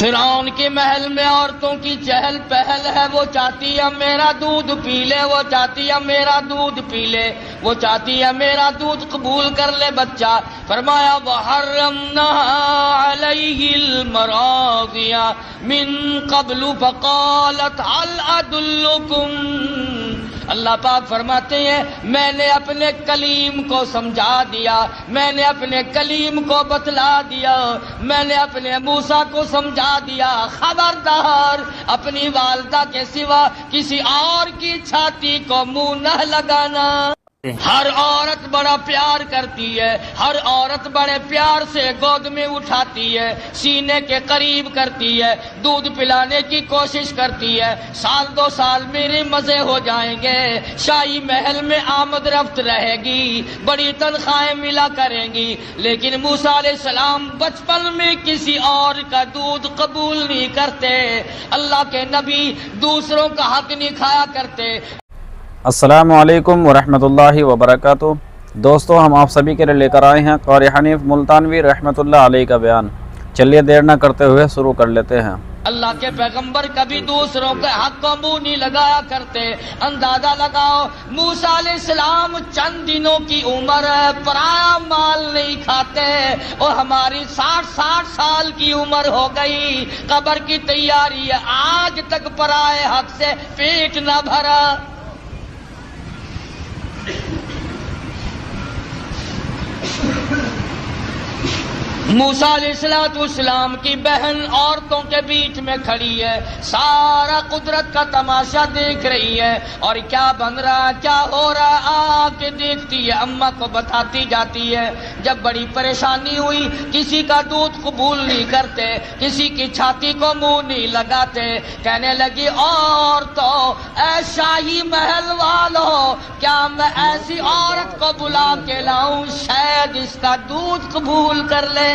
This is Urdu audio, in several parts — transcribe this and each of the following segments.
فرعون کے محل میں عورتوں کی چہل پہل ہے، وہ چاہتی ہے میرا دودھ پی لے، وہ چاہتی ہے میرا دودھ پی لے، وہ چاہتی ہے میرا دودھ قبول کر لے بچہ۔ فرمایا وحرمنا علیہ المراضع من قبل فقالت هل ادلکم، اللہ پاک فرماتے ہیں میں نے اپنے کلیم کو سمجھا دیا، میں نے اپنے کلیم کو بتلا دیا، میں نے اپنے موسیٰ کو سمجھا دیا، خبردار اپنی والدہ کے سوا کسی اور کی چھاتی کو منہ نہ لگانا۔ ہر عورت بڑا پیار کرتی ہے، ہر عورت بڑے پیار سے گود میں اٹھاتی ہے، سینے کے قریب کرتی ہے، دودھ پلانے کی کوشش کرتی ہے، سال 2 سال میرے مزے ہو جائیں گے، شاہی محل میں آمد رفت رہے گی، بڑی تنخواہیں ملا کریں گی، لیکن موسیٰ علیہ السلام بچپن میں کسی اور کا دودھ قبول نہیں کرتے، اللہ کے نبی دوسروں کا حق نہیں کھایا کرتے۔ السلام علیکم ورحمۃ اللہ وبرکاتہ۔ دوستو ہم آپ سبھی کے لیے لے کر آئے ہیں قاری حنیف ملتانوی رحمۃ اللہ علیہ کا بیان۔ چلیے دیر نہ کرتے ہوئے شروع کر لیتے ہیں۔ اللہ کے پیغمبر کبھی دوسروں کے حق کو منہ نہیں لگایا کرتے۔ اندازہ لگاؤ موسیٰ علیہ السلام چند دنوں کی عمر ہے، پرایا مال نہیں کھاتے، اور ہماری 60 سال کی عمر ہو گئی، قبر کی تیاری ہے، آج تک پرائے حق سے پیٹ نہ بھرا۔ موسیٰ علیہ السلام کی بہن عورتوں کے بیچ میں کھڑی ہے، سارا قدرت کا تماشا دیکھ رہی ہے، اور کیا بن رہا کیا ہو رہا آ کے دیکھتی ہے، اماں کو بتاتی جاتی ہے۔ جب بڑی پریشانی ہوئی، کسی کا دودھ قبول نہیں کرتے، کسی کی چھاتی کو منہ نہیں لگاتے، کہنے لگی عورتوں، اے شاہی محل والوں، کیا میں ایسی عورت کو بلا کے لاؤں شاید اس کا دودھ قبول کر لے۔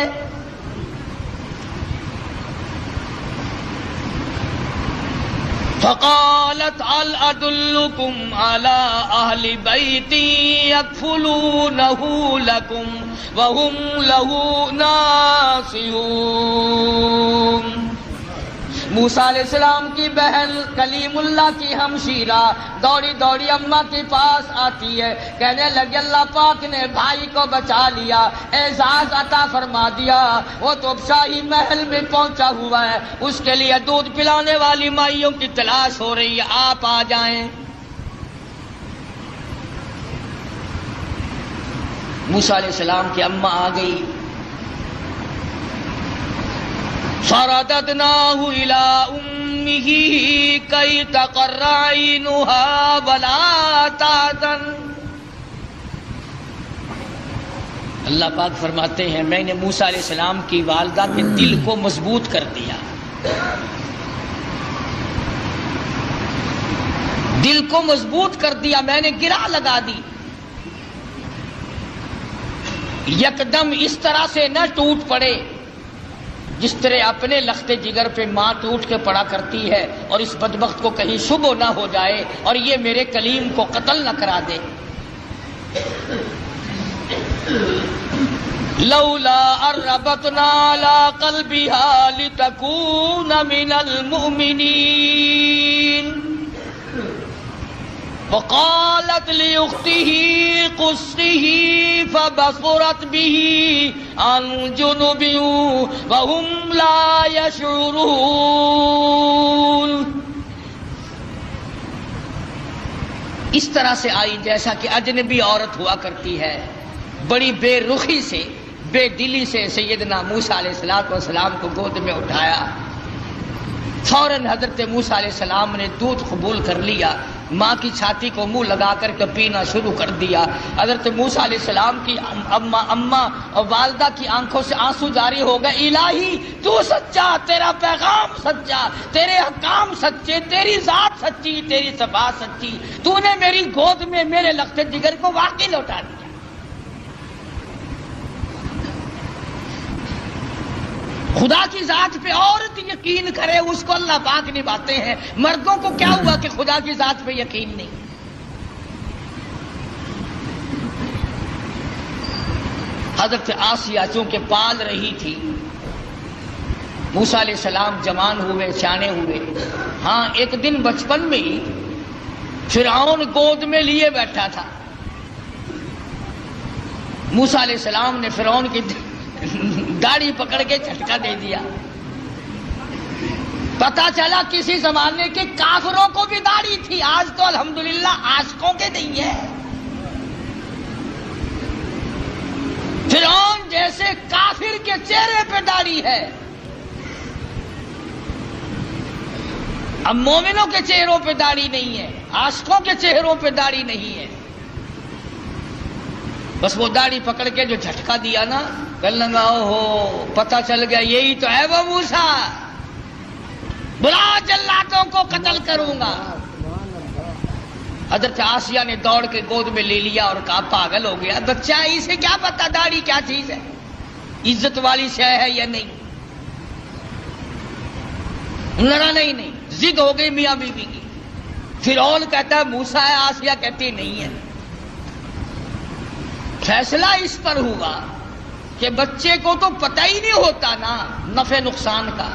فقالت هل أدلكم على أهل بيت يكفلونه لكم وهم له ناصحون۔ موسیٰ علیہ السلام کی بہن کلیم اللہ کی ہمشیرہ دوڑی دوڑی اماں کے پاس آتی ہے، کہنے لگی اللہ پاک نے بھائی کو بچا لیا، اعزاز عطا فرما دیا، وہ تو شاہی محل میں پہنچا ہوا ہے، اس کے لیے دودھ پلانے والی مائیوں کی تلاش ہو رہی ہے، آپ آ جائیں۔ موسیٰ علیہ السلام کی اماں آ گئی۔ فرددناه إلى أمه كي تقر عينها ولا تحزن۔ اللہ پاک فرماتے ہیں میں نے موسیٰ علیہ السلام کی والدہ کے دل کو مضبوط کر دیا، دل کو مضبوط کر دیا، میں نے گرا لگا دی، یکدم اس طرح سے نہ ٹوٹ پڑے جس طرح اپنے لخت جگر پہ ماں ٹوٹ کے پڑا کرتی ہے، اور اس بدبخت کو کہیں شبہ نہ ہو جائے اور یہ میرے کلیم کو قتل نہ کرا دے۔ لولا اربتنا على قلبها لتكون من المؤمنين وقالت لأخته قصه فبصرت به عن جنب وهم لا يشعرون۔ اس طرح سے آئی جیسا کہ اجنبی عورت ہوا کرتی ہے، بڑی بے رخی سے بے دلی سے سیدنا موسیٰ علیہ السلام کو گود میں اٹھایا، فوراً حضرت موسیٰ علیہ السلام نے دودھ قبول کر لیا، ماں کی چھاتی کو منہ لگا کر کے پینا شروع کر دیا۔ حضرت موسیٰ علیہ السلام کی اماں اور والدہ کی آنکھوں سے آنسو جاری ہو گئے، الہی تو سچا، تیرا پیغام سچا، تیرے احکام سچے، تیری ذات سچی، تیری صفات سچی، تو نے میری گود میں میرے لخت جگر کو واقعی لوٹا دیا۔ خدا کی ذات پہ عورت یقین کرے اس کو اللہ پاک نبھاتے ہیں، مردوں کو کیا ہوا کہ خدا کی ذات پہ یقین نہیں۔ حضرت آسیہ چونکہ پال رہی تھی، موسیٰ علیہ السلام جوان ہوئے، سیانے ہوئے۔ ہاں ایک دن بچپن میں ہی فرعون گود میں لیے بیٹھا تھا۔ موسیٰ علیہ السلام نے فرعون کی داڑھی پکڑ کے جھٹکا دے دیا۔ پتا چلا کسی زمانے کے کافروں کو بھی داڑھی تھی، آج تو الحمدللہ عاشقوں کے نہیں ہے۔ فرعون جیسے کافر کے چہرے پہ داڑھی ہے، اب مومنوں کے چہروں پہ داڑھی نہیں ہے، عاشقوں کے چہروں پہ داڑھی نہیں ہے۔ بس وہ داڑھی پکڑ کے جو جھٹکا دیا نا، کہنے لگا اوہو، پتہ چل گیا یہی تو ہے وہ موسیٰ، بلا جلاتوں کو قتل کروں گا۔ حضرت آسیہ نے دوڑ کے گود میں لے لیا اور کہا پاگل ہو گیا بچہ، اسے کیا پتا داڑھی کیا چیز ہے، عزت والی شے ہے یا نہیں۔ لڑا نہیں، ضد ہو گئی میاں بیوی کی۔ فرعون کہتا ہے موسیٰ ہے، آسیہ کہتی نہیں ہے۔ فیصلہ اس پر ہوا کہ بچے کو تو پتہ ہی نہیں ہوتا نا نفع نقصان کا،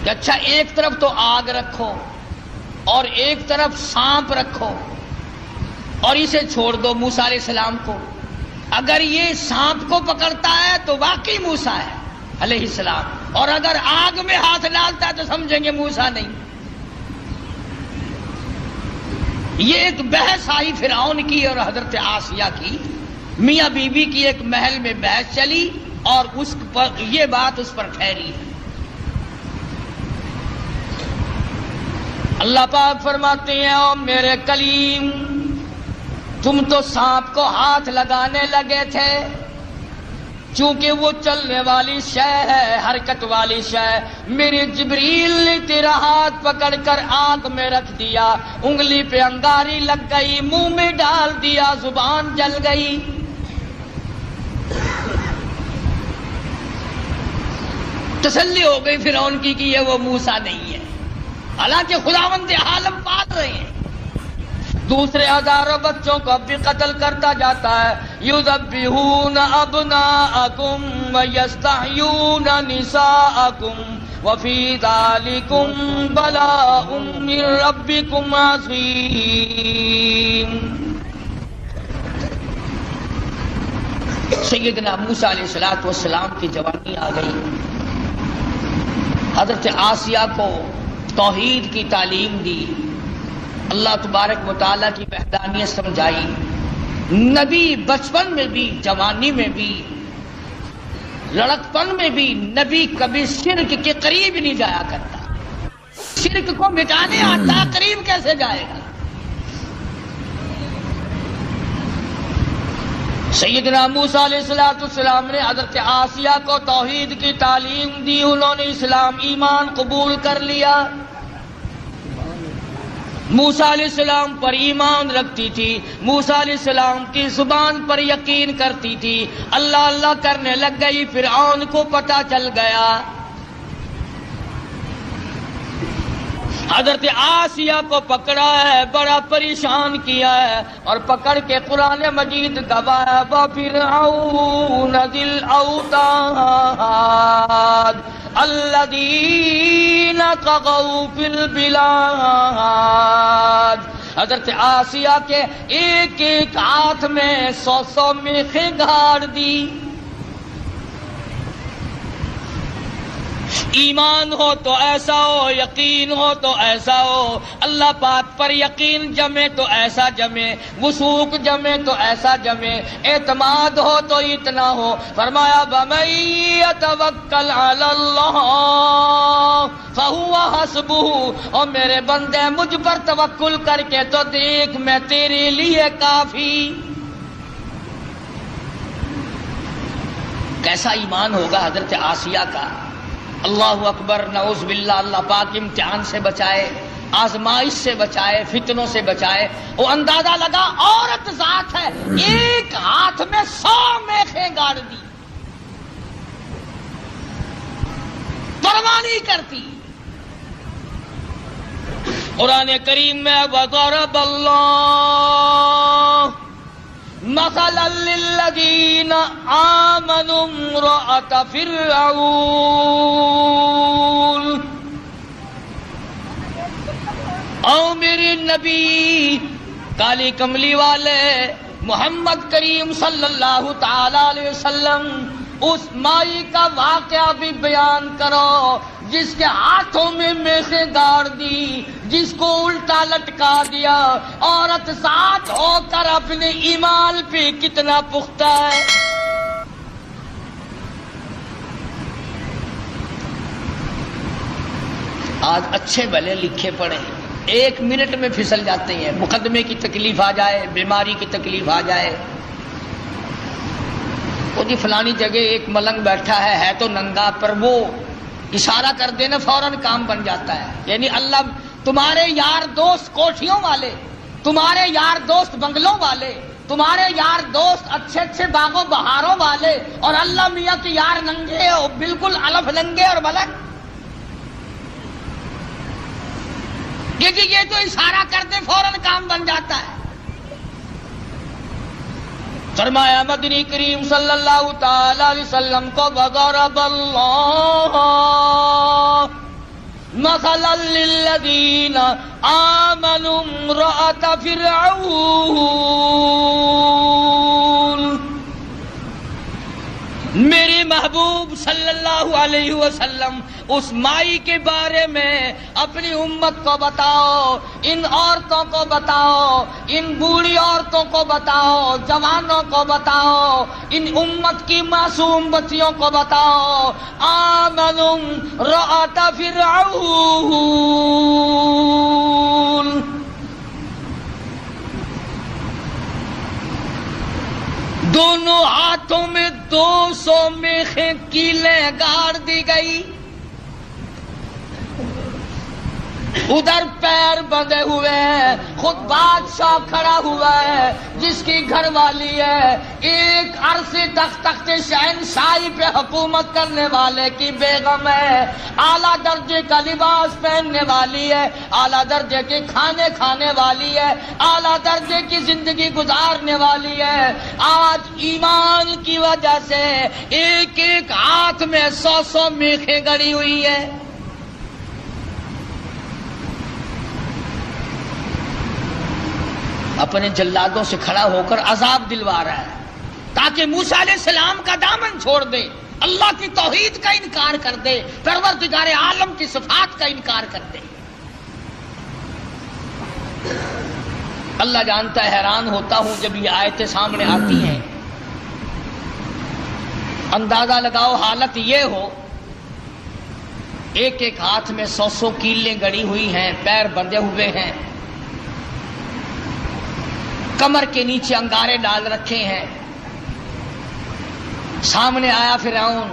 کہ اچھا ایک طرف تو آگ رکھو اور ایک طرف سانپ رکھو اور اسے چھوڑ دو موسیٰ علیہ السلام کو۔ اگر یہ سانپ کو پکڑتا ہے تو واقعی موسیٰ ہے علیہ السلام، اور اگر آگ میں ہاتھ ڈالتا ہے تو سمجھیں گے موسیٰ نہیں۔ یہ ایک بحث آئی فرعون کی اور حضرت آسیہ کی، میاں بیوی کی ایک محل میں بحث چلی اور اس پر یہ بات اس پر ٹھہری۔ اللہ پاک فرماتے ہیں او میرے کلیم، تم تو سانپ کو ہاتھ لگانے لگے تھے، چونکہ وہ چلنے والی شے ہے، حرکت والی شے، میرے جبریل نے تیرا ہاتھ پکڑ کر آنکھ میں رکھ دیا، انگلی پہ انگاری لگ گئی، منہ میں ڈال دیا، زبان جل گئی۔ تسلی ہو گئی فرعون کی کہ یہ وہ موسیٰ نہیں ہے، حالانکہ خداوند عالم پال رہے ہیں۔ دوسرے ہزاروں بچوں کو اب بھی قتل کرتا جاتا ہے۔ یذبحون ابناءکم ویستحیون نساءکم وفی ذالکم بلاء من ربکم عظیم۔ سیدنا موسیٰ علیہ السلام کی جوانی آ گئی، حضرت آسیہ کو توحید کی تعلیم دی، اللہ تبارک و تعالیٰ کی وحدانیت سمجھائی۔ نبی بچپن میں بھی، جوانی میں بھی، لڑکپن میں بھی نبی کبھی شرک کے قریب نہیں جایا کرتا۔ شرک کو مٹانے آتا، قریب کیسے جائے گا؟ سیدنا موسیٰ علیہ السلام نے حضرت آسیہ کو توحید کی تعلیم دی، انہوں نے اسلام ایمان قبول کر لیا۔ موسیٰ علیہ السلام پر ایمان رکھتی تھی، موسیٰ علیہ السلام کی زبان پر یقین کرتی تھی، اللہ اللہ کرنے لگ گئی۔ فرعون کو پتہ چل گیا، حضرت آسیہ کو پکڑا ہے، بڑا پریشان کیا ہے، اور پکڑ کے قرآن مجید گوایا وَفِرْعَوْنَ ذِي الْأَوْتَادِ الَّذِينَ طَغَوْا فِي الْبِلَادِ۔ حضرت آسیہ کے ایک ایک ہاتھ میں 100 میخیں گاڑ دی۔ ایمان ہو تو ایسا ہو، یقین ہو تو ایسا ہو، اللہ پاک پر یقین جمے تو ایسا جمے، وثوق جمے تو ایسا جمے، اعتماد ہو تو اتنا ہو۔ فرمایا وَمَن يَتَوَکَّلْ عَلَى اللَّهِ فَهُوَ حَسْبُهُ، اور میرے بندے مجھ پر توکل کر کے تو دیکھ میں تیرے لیے کافی۔ کیسا ایمان ہوگا حضرت آسیہ کا! اللہ اکبر، نعوذ باللہ، اللہ پاک امتحان سے بچائے، آزمائش سے بچائے، فتنوں سے بچائے۔ وہ اندازہ لگا عورت ذات ہے، ایک ہاتھ میں 100 میخیں گاڑ دی، پرواہ نہیں کرتی۔ قرآن کریم میں وَضَرَبَ اللَّهُ مثلا للذین آمنوا امرأۃ فرعون، او میرے نبی کالی کملی والے محمد کریم صلی اللہ تعالی علیہ وسلم اس مائی کا واقعہ بھی بیان کرو جس کے ہاتھوں میں میخیں گاڑ دی، جس کو الٹا لٹکا دیا، عورت ساتھ ہو کر اپنے ایمان پہ کتنا پختہ ہے۔ آج اچھے بھلے لکھے پڑھے 1 منٹ میں پھسل جاتے ہیں، مقدمے کی تکلیف آ جائے، بیماری کی تکلیف آ جائے، وہ جی فلانی جگہ ایک ملنگ بیٹھا ہے تو ننگا، پر وہ اشارہ کر دینا فوراً کام بن جاتا ہے۔ یعنی اللہ تمہارے یار دوست کوٹھیوں والے، تمہارے یار دوست بنگلوں والے، تمہارے یار دوست اچھے اچھے باغوں بہاروں والے، اور اللہ میاں کے یار ننگے ہو، بالکل الف ننگے اور ملنگ۔ یہ تو اشارہ کر دے فوراً کام بن جاتا ہے۔ فرمایا مدنی کریم صلی اللہ تعالی علیہ وسلم کو وضرب اللہ مثلا للذین آمنوا امرأۃ فرعون، میرے محبوب صلی اللہ علیہ وسلم اس مائی کے بارے میں اپنی امت کو بتاؤ، ان عورتوں کو بتاؤ، ان بوڑھی عورتوں کو بتاؤ، جوانوں کو بتاؤ، ان امت کی معصوم بچیوں کو بتاؤ، آمنوا امرأۃ فرعون، دونوں ہاتھوں میں 200 میخیں کیلیں گاڑ دی گئی، ادھر پیر بندھے ہوئے ہیں، خود بادشاہ کھڑا ہوا ہے جس کی گھر والی ہے ایک عرصے تک تخت شہنشاہی پہ حکومت کرنے والے کی بیگم ہے، اعلیٰ درجے کا لباس پہننے والی ہے، اعلیٰ درجے کے کھانے کھانے والی ہے، اعلیٰ درجے کی زندگی گزارنے والی ہے۔ آج ایمان کی وجہ سے ایک ایک ہاتھ میں 100 میخیں گڑی ہوئی ہے۔ اپنے جلادوں سے کھڑا ہو کر عذاب دلوا رہا ہے تاکہ موسیٰ علیہ السلام کا دامن چھوڑ دے، اللہ کی توحید کا انکار کر دے، پروردگار عالم کی صفات کا انکار کر دے۔ اللہ جانتا ہے، حیران ہوتا ہوں جب یہ آیتیں سامنے آتی ہیں، اندازہ لگاؤ حالت یہ ہو ایک ایک ہاتھ میں 100 کیلیں گڑی ہوئی ہیں، پیر بندھے ہوئے ہیں، کمر کے نیچے انگارے ڈال رکھے ہیں، سامنے آیا فرعون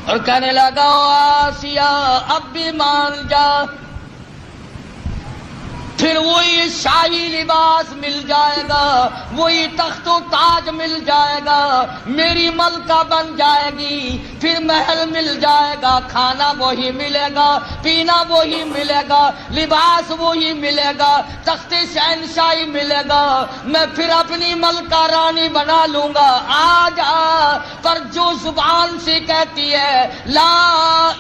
اور کہنے لگا آسیہ اب بھی مان جا، پھر وہی شاہی لباس مل جائے گا، وہی تخت و تاج مل جائے گا، میری ملکہ بن جائے گی، پھر محل مل جائے گا، کھانا وہی ملے گا، پینا وہی ملے گا، لباس وہی ملے گا، تخت شہنشاہی ملے گا، میں پھر اپنی ملکہ رانی بنا لوں گا۔ آج پر جو زبان سے کہتی ہے لا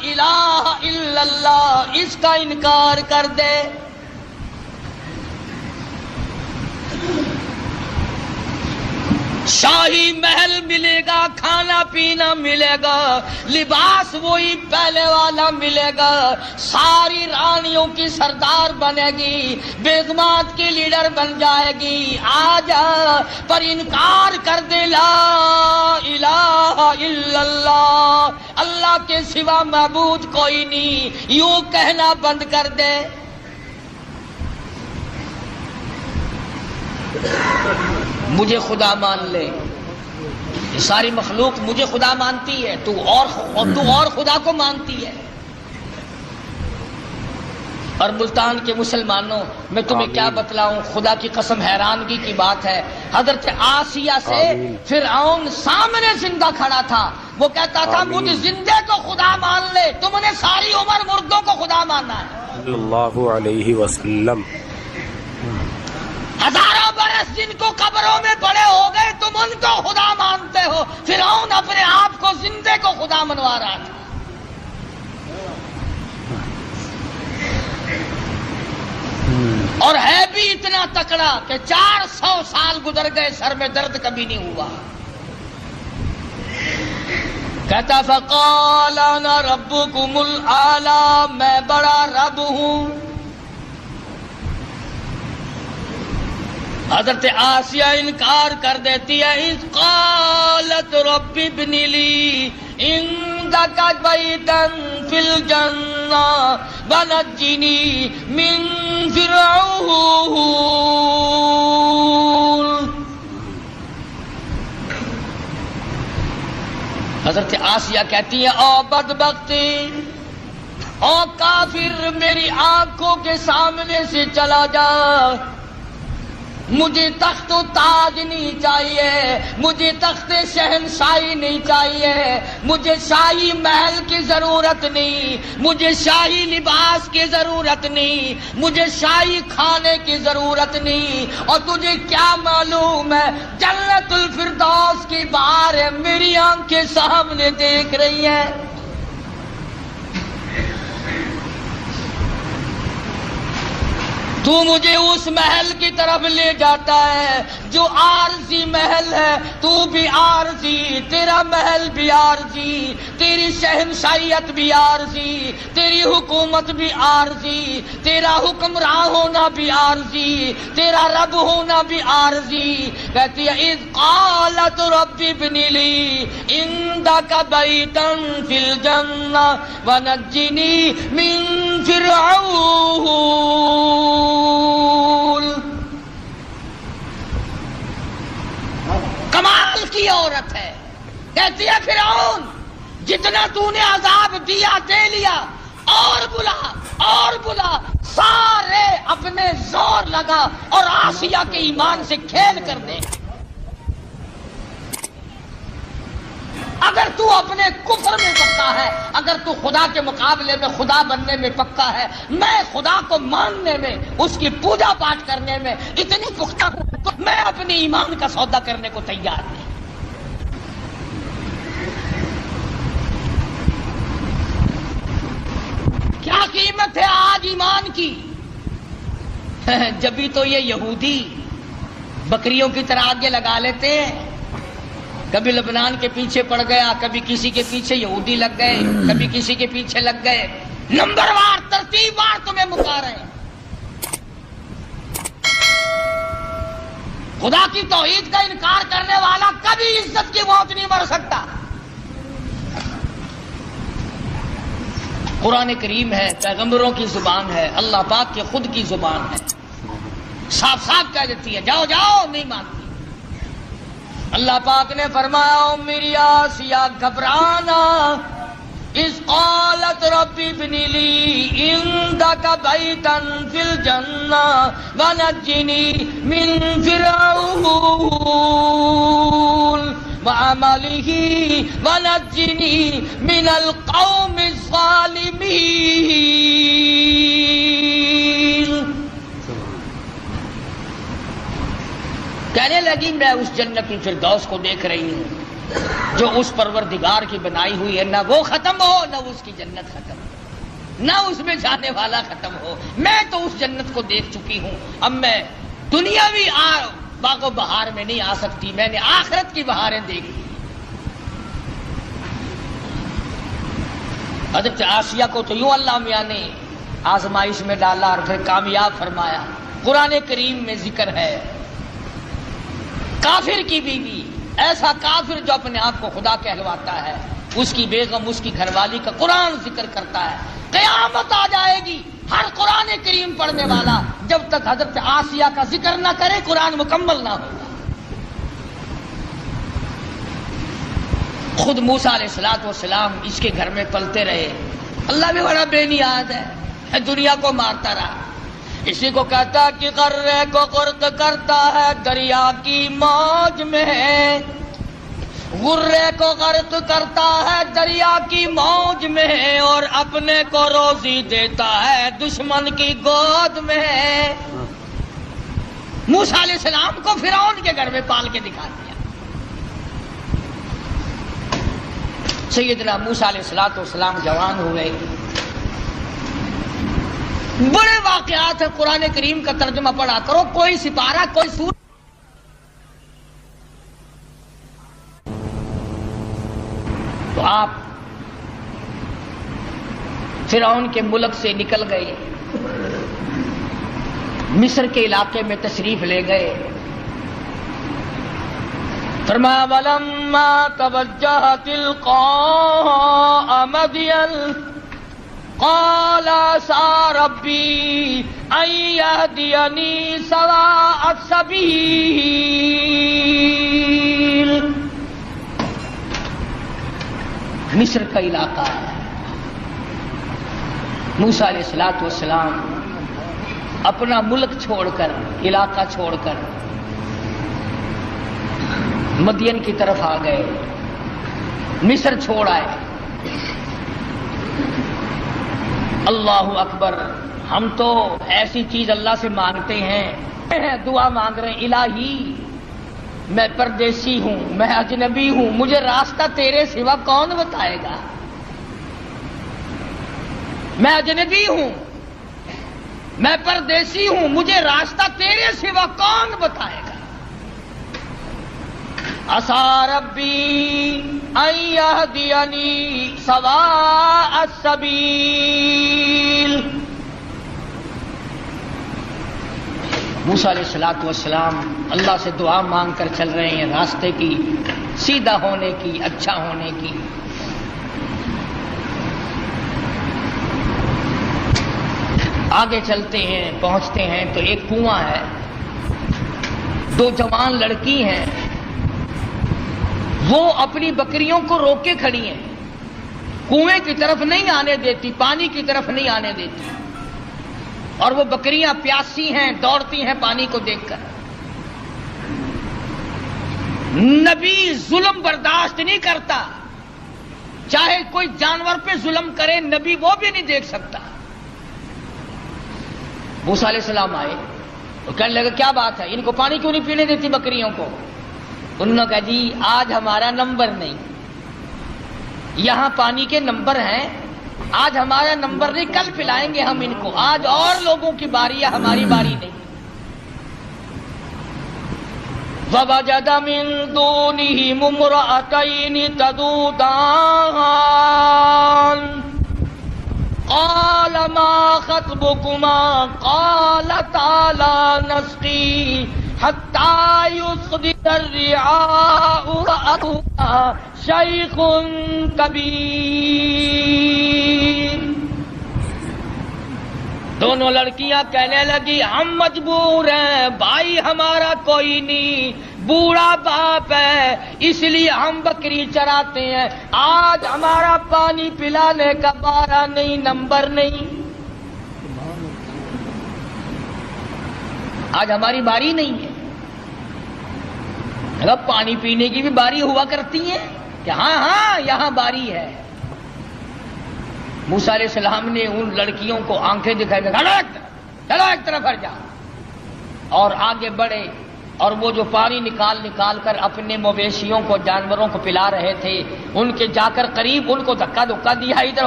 الہ الا اللہ، اس کا انکار کر دے، شاہی محل ملے گا، کھانا پینا ملے گا، لباس وہی پہلے والا ملے گا، ساری رانیوں کی سردار بنے گی، بیگمات کی لیڈر بن جائے گی، آج پر انکار کر دے لا الہ الا اللہ، اللہ کے سوا معبود کوئی نہیں، یوں کہنا بند کر دے۔ مجھے خدا مان لے، یہ ساری مخلوق مجھے خدا مانتی ہے، تو اور خدا کو مانتی ہے۔ اور ملتان کے مسلمانوں میں تمہیں کیا بتلاؤں، خدا کی قسم حیرانگی کی بات ہے، حضرت آسیہ سے فرعون سامنے زندہ کھڑا تھا، وہ کہتا تھا مجھے زندے کو خدا مان لے، تم نے ساری عمر مردوں کو خدا مانا ہے۔ صلی اللہ علیہ وسلم ہزاروں برس جن کو قبروں میں بڑے ہو گئے تم ان کو خدا مانتے ہو. فرعون اپنے آپ کو زندے کو خدا منوا رہا تھا. اور ہے بھی اتنا تکڑا کہ 400 سال گزر گئے سر میں درد کبھی نہیں ہوا. کہتا فقال انا ربکم الاعلی، میں بڑا رب ہوں. حضرت آسیہ انکار کر دیتی ہے. اذ قالت رب ابن لی عندک بیتا فی الجنہ ونجنی من فرعون. حضرت آسیہ کہتی ہے او بدبختی، او کافر، میری آنکھوں کے سامنے سے چلا جا. مجھے تخت و تاج نہیں چاہیے، مجھے تخت شہنشاہی نہیں چاہیے، مجھے شاہی محل کی ضرورت نہیں، مجھے شاہی لباس کی ضرورت نہیں، مجھے شاہی کھانے کی ضرورت نہیں. اور تجھے کیا معلوم ہے جنت الفردوس کی بہاریں میری آنکھیں سامنے دیکھ رہی ہیں. تو مجھے اس محل کی طرف لے جاتا ہے جو عارضی محل ہے. تو بھی عارضی، تیرا محل بھی عارضی، تیری شہنشاہیت بھی عارضی، تیری حکومت بھی عارضی، تیرا حکمراں ہونا بھی عارضی، تیرا رب ہونا بھی عارضی. کہتی ہے اذ قالت رب ابن لی عندک بیتا فی الجنہ ونجنی من فرعون. کمال کی عورت ہے. کہتی ہے فرعون جتنا تو نے عذاب دیا دے لیا، اور بلا اور بلا. سارے اپنے زور لگا اور آسیہ کے ایمان سے کھیل کر دے. اگر تو اپنے کفر میں پکا ہے، اگر تو خدا کے مقابلے میں خدا بننے میں پکا ہے، میں خدا کو ماننے میں، اس کی پوجا پاٹ کرنے میں اتنی پختہ ہوں تو میں اپنے ایمان کا سودا کرنے کو تیار نہیں. کیا قیمت ہے آج ایمان کی؟ جبھی تو یہ یہودی بکریوں کی طرح آگے لگا لیتے ہیں. کبھی لبنان کے پیچھے پڑ گیا، کبھی کسی کے پیچھے یہودی لگ گئے، کبھی کسی کے پیچھے لگ گئے. نمبر وار ترتیب وار تمہیں مکا رہے ہیں. خدا کی توحید کا انکار کرنے والا کبھی عزت کی موت نہیں مر سکتا. قرآن کریم ہے، پیغمبروں کی زبان ہے، اللہ پاک کے خود کی زبان ہے. صاف صاف کہہ دیتی ہے جاؤ جاؤ، نہیں مانتی. اللہ پاک نے فرمایا میری آسیہ گھبرانا. اذ قالت رب ابن لی عندک بیتا فی الجنہ ونجنی من فرعون وعملہ ونجنی من القوم الظالمین. کہنے لگی میں اس جنت الفردوس کو دیکھ رہی ہوں جو اس پروردگار کی بنائی ہوئی ہے، نہ وہ ختم ہو نہ اس کی جنت ختم ہو، نہ اس میں جانے والا ختم ہو. میں تو اس جنت کو دیکھ چکی ہوں، اب میں دنیاوی باغ و بہار میں نہیں آ سکتی، میں نے آخرت کی بہاریں دیکھ لی. حضرت آسیہ کو تو یوں اللہ میاں نے آزمائش میں ڈالا اور پھر کامیاب فرمایا. قرآن کریم میں ذکر ہے کافر کی بیوی، ایسا کافر جو اپنے آپ کو خدا کہلواتا ہے، اس کی بیگم، اس کی گھر والی کا قرآن ذکر کرتا ہے. قیامت آ جائے گی، ہر قرآن کریم پڑھنے والا جب تک حضرت آسیہ کا ذکر نہ کرے قرآن مکمل نہ ہوگا. خود موسیٰ علیہ الصلوۃ والسلام اس کے گھر میں پلتے رہے. اللہ بھی بڑا بے نیاز ہے، دنیا کو مارتا رہا. اسی کو کہتا کہ غرے کو غرق کرتا ہے دریا کی موج میں، غرے کو غرق کرتا ہے دریا کی موج میں، اور اپنے کو روزی دیتا ہے دشمن کی گود میں. موسیٰ علیہ السلام کو فرعون کے گھر میں پال کے دکھا دیا. سیدنا موسیٰ علیہ السلام جوان ہوئے. بڑے واقعات ہیں، قرآن کریم کا ترجمہ پڑھا کرو، کوئی سپارہ کوئی سورہ. تو آپ فرعون کے ملک سے نکل گئے، مصر کے علاقے میں تشریف لے گئے. فرمایا وَلَمَّا تَوَجَّهَ تِلْقَاءَ مَدْيَنَ قَالَ عَسَىٰ رَبِّي أَن يَهْدِيَنِي سَوَاءَ السَّبِيلِ. مصر کا علاقہ ہے. موسیٰ علیہ السلام اپنا ملک چھوڑ کر، علاقہ چھوڑ کر مدین کی طرف آ گئے، مصر چھوڑ آئے. اللہ اکبر. ہم تو ایسی چیز اللہ سے مانگتے ہیں، دعا مانگ رہے ہیں، الہی میں پردیسی ہوں، میں اجنبی ہوں، مجھے راستہ تیرے سوا کون بتائے گا؟ میں اجنبی ہوں، میں پردیسی ہوں، مجھے راستہ تیرے سوا کون بتائے گا؟ عَسَىٰ رَبِّي أَن يَهْدِيَنِي سَوَاءَ السَّبِيلِ. موسیٰ علیہ السلام اللہ سے دعا مانگ کر چل رہے ہیں، راستے کی، سیدھا ہونے کی، اچھا ہونے کی. آگے چلتے ہیں، پہنچتے ہیں تو ایک کنواں ہے، دو جوان لڑکی ہیں، وہ اپنی بکریوں کو روک کے کھڑی ہیں، کنویں کی طرف نہیں آنے دیتی، پانی کی طرف نہیں آنے دیتی، اور وہ بکریاں پیاسی ہیں، دوڑتی ہیں پانی کو دیکھ کر. نبی ظلم برداشت نہیں کرتا، چاہے کوئی جانور پہ ظلم کرے نبی وہ بھی نہیں دیکھ سکتا. موسیٰ علیہ السلام آئے تو کہنے لگا کیا بات ہے، ان کو پانی کیوں نہیں پینے دیتی بکریوں کو؟ انہوں نے کہا جی آج ہمارا نمبر نہیں، یہاں پانی کے نمبر ہیں، آج ہمارا نمبر نہیں، کل پلائیں گے ہم ان کو، آج اور لوگوں کی باری ہے، ہماری باری نہیں. وَوَجَدَ مِن دُونِهِمُ امْرَأَتَيْنِ تَذُودَانِ قَالَ مَا خَطْبُكُمَا قَالَتَا لَا نَسْقِي حَتَّى يُصْدِرَ الرِّعَاءُ وَأَبُونَا شَيْخٌ كَبِيرٌ. دونوں لڑکیاں کہنے لگی ہم مجبور ہیں، بھائی ہمارا کوئی نہیں، بوڑھا باپ ہے، اس لیے ہم بکری چراتے ہیں، آج ہمارا پانی پلانے کا بارہ نہیں، نمبر نہیں، آج ہماری باری نہیں ہے. اگر پانی پینے کی بھی باری ہوا کرتی ہے کہ ہاں یہاں باری ہے. موسیٰ علیہ السلام نے ان لڑکیوں کو آنکھیں دکھائی، چلو ایک طرف ہٹ جاؤ، اور آگے بڑھے، اور وہ جو پانی نکال کر اپنے مویشیوں کو، جانوروں کو پلا رہے تھے، ان کے جا کر قریب ان کو دھکا دیا، ادھر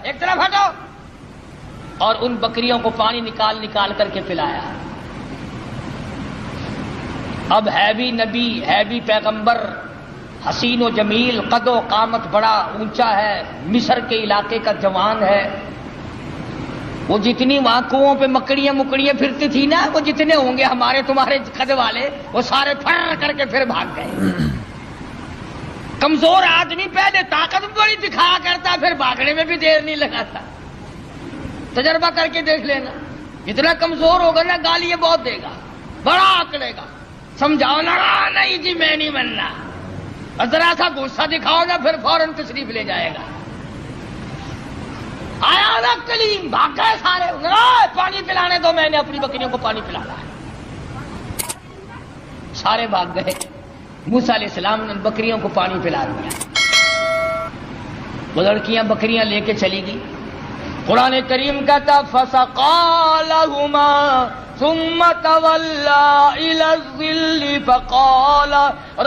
ایک طرف ہٹو، اور ان بکریوں کو پانی نکال کر کے پلایا. اب ہے بھی نبی، ہے بھی پیغمبر، حسین و جمیل، قد و قامت بڑا اونچا ہے، مصر کے علاقے کا جوان ہے. وہ جتنی وہاں کنووں پہ مکڑیاں پھرتی تھی نا، وہ جتنے ہوں گے ہمارے تمہارے قد والے، وہ سارے پھر کر کے پھر بھاگ گئے. کمزور آدمی پہلے طاقت بڑی دکھایا کرتا، پھر بھاگنے میں بھی دیر نہیں لگاتا. تجربہ کر کے دیکھ لینا، جتنا کمزور ہوگا نا گالی بہت دے گا، بڑا آکڑے گا. سمجھاؤ نا، نہیں جی میں نہیں بننا، ذرا سا غصہ دکھاؤ نا، پھر فوراً تشریف لے جائے گا. آیا نا کلیم، بھاگ گئے سارے، پانی پلانے دو، میں نے اپنی بکریوں کو پانی پلانا ہے. سارے بھاگ گئے. موسیٰ علیہ السلام نے بکریوں کو پانی پلا دیا. وہ لڑکیاں بکریاں لے کے چلی گئی. قرآن کریم کہتا فسقى لهما ثم تولى إلى الظل فقال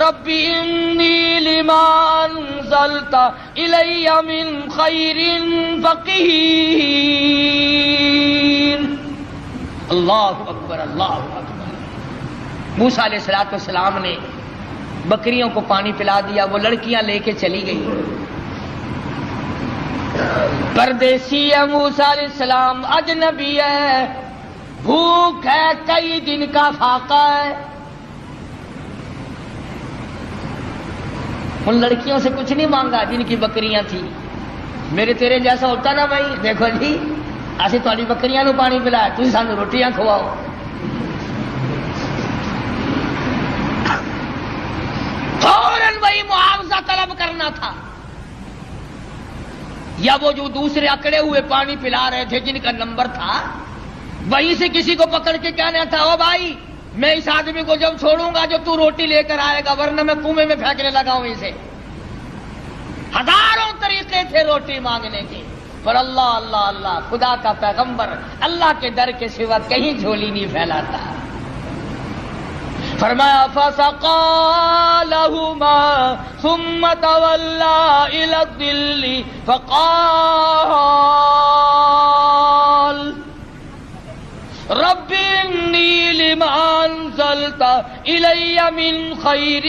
رب إني لما أنزلت إلي من خير فقير. اللہ اکبر اللہ اکبر. موسیٰ علیہ السلام نے بکریوں کو پانی پلا دیا، وہ لڑکیاں لے کے چلی گئی. پردیسی ہے موسیٰ علیہ السلام، اجنبی ہے، بھوک ہے، کئی دن کا فاقہ ہے. ان لڑکیوں سے کچھ نہیں مانگا جن کی بکریاں تھیں. میرے تیرے جیسا ہوتا نا بھائی، دیکھو جی اسی تھوڑی بکریاں نو پانی پلایا، تھی سانو روٹیاں کھواؤ. فوراً وہی معاوضہ طلب کرنا تھا. یا وہ جو دوسرے اکڑے ہوئے پانی پلا رہے تھے جن کا نمبر تھا، وہیں سے کسی کو پکڑ کے کہنا تھا او بھائی میں اس آدمی کو جب چھوڑوں گا جو تو روٹی لے کر آئے گا، ورنہ میں کنویں میں پھینکنے لگا ہوں اسے. ہزاروں طریقے تھے روٹی مانگنے کے، پر اللہ اللہ اللہ، خدا کا پیغمبر اللہ کے در کے سوا کہیں جھولی نہیں پھیلاتا. فرمایا فسقى لهما ثم تولى إلى الظل فقال رب إني لما أنزلت إلي من خير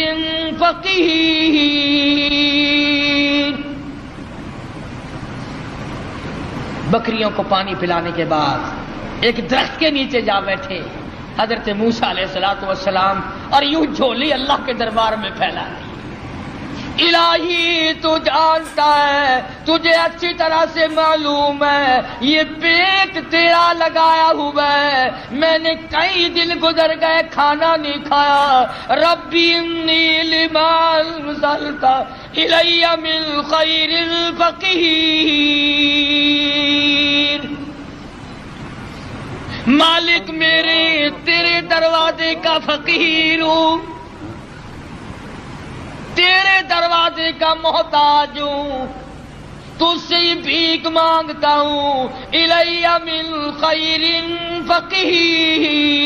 فقير. بکریوں کو پانی پلانے کے بعد ایک درخت کے نیچے جا بیٹھے حضرت موسیٰ علیہ السلام اور یوں جھولی اللہ کے دربار میں پھیلا دی. الہی تو جانتا ہے، تجھے اچھی طرح سے معلوم ہے یہ پیٹ تیرا لگایا ہوا ہے، میں نے کئی دن گزر گئے کھانا نہیں کھایا. ربی انی لما انزلت الی من خیر فقیر. مالک میرے تیرے دروازے کا فقیر ہوں، تیرے دروازے کا محتاج ہوں، تجھ سے ہی بھیک مانگتا ہوں. الی من خیر فقیر.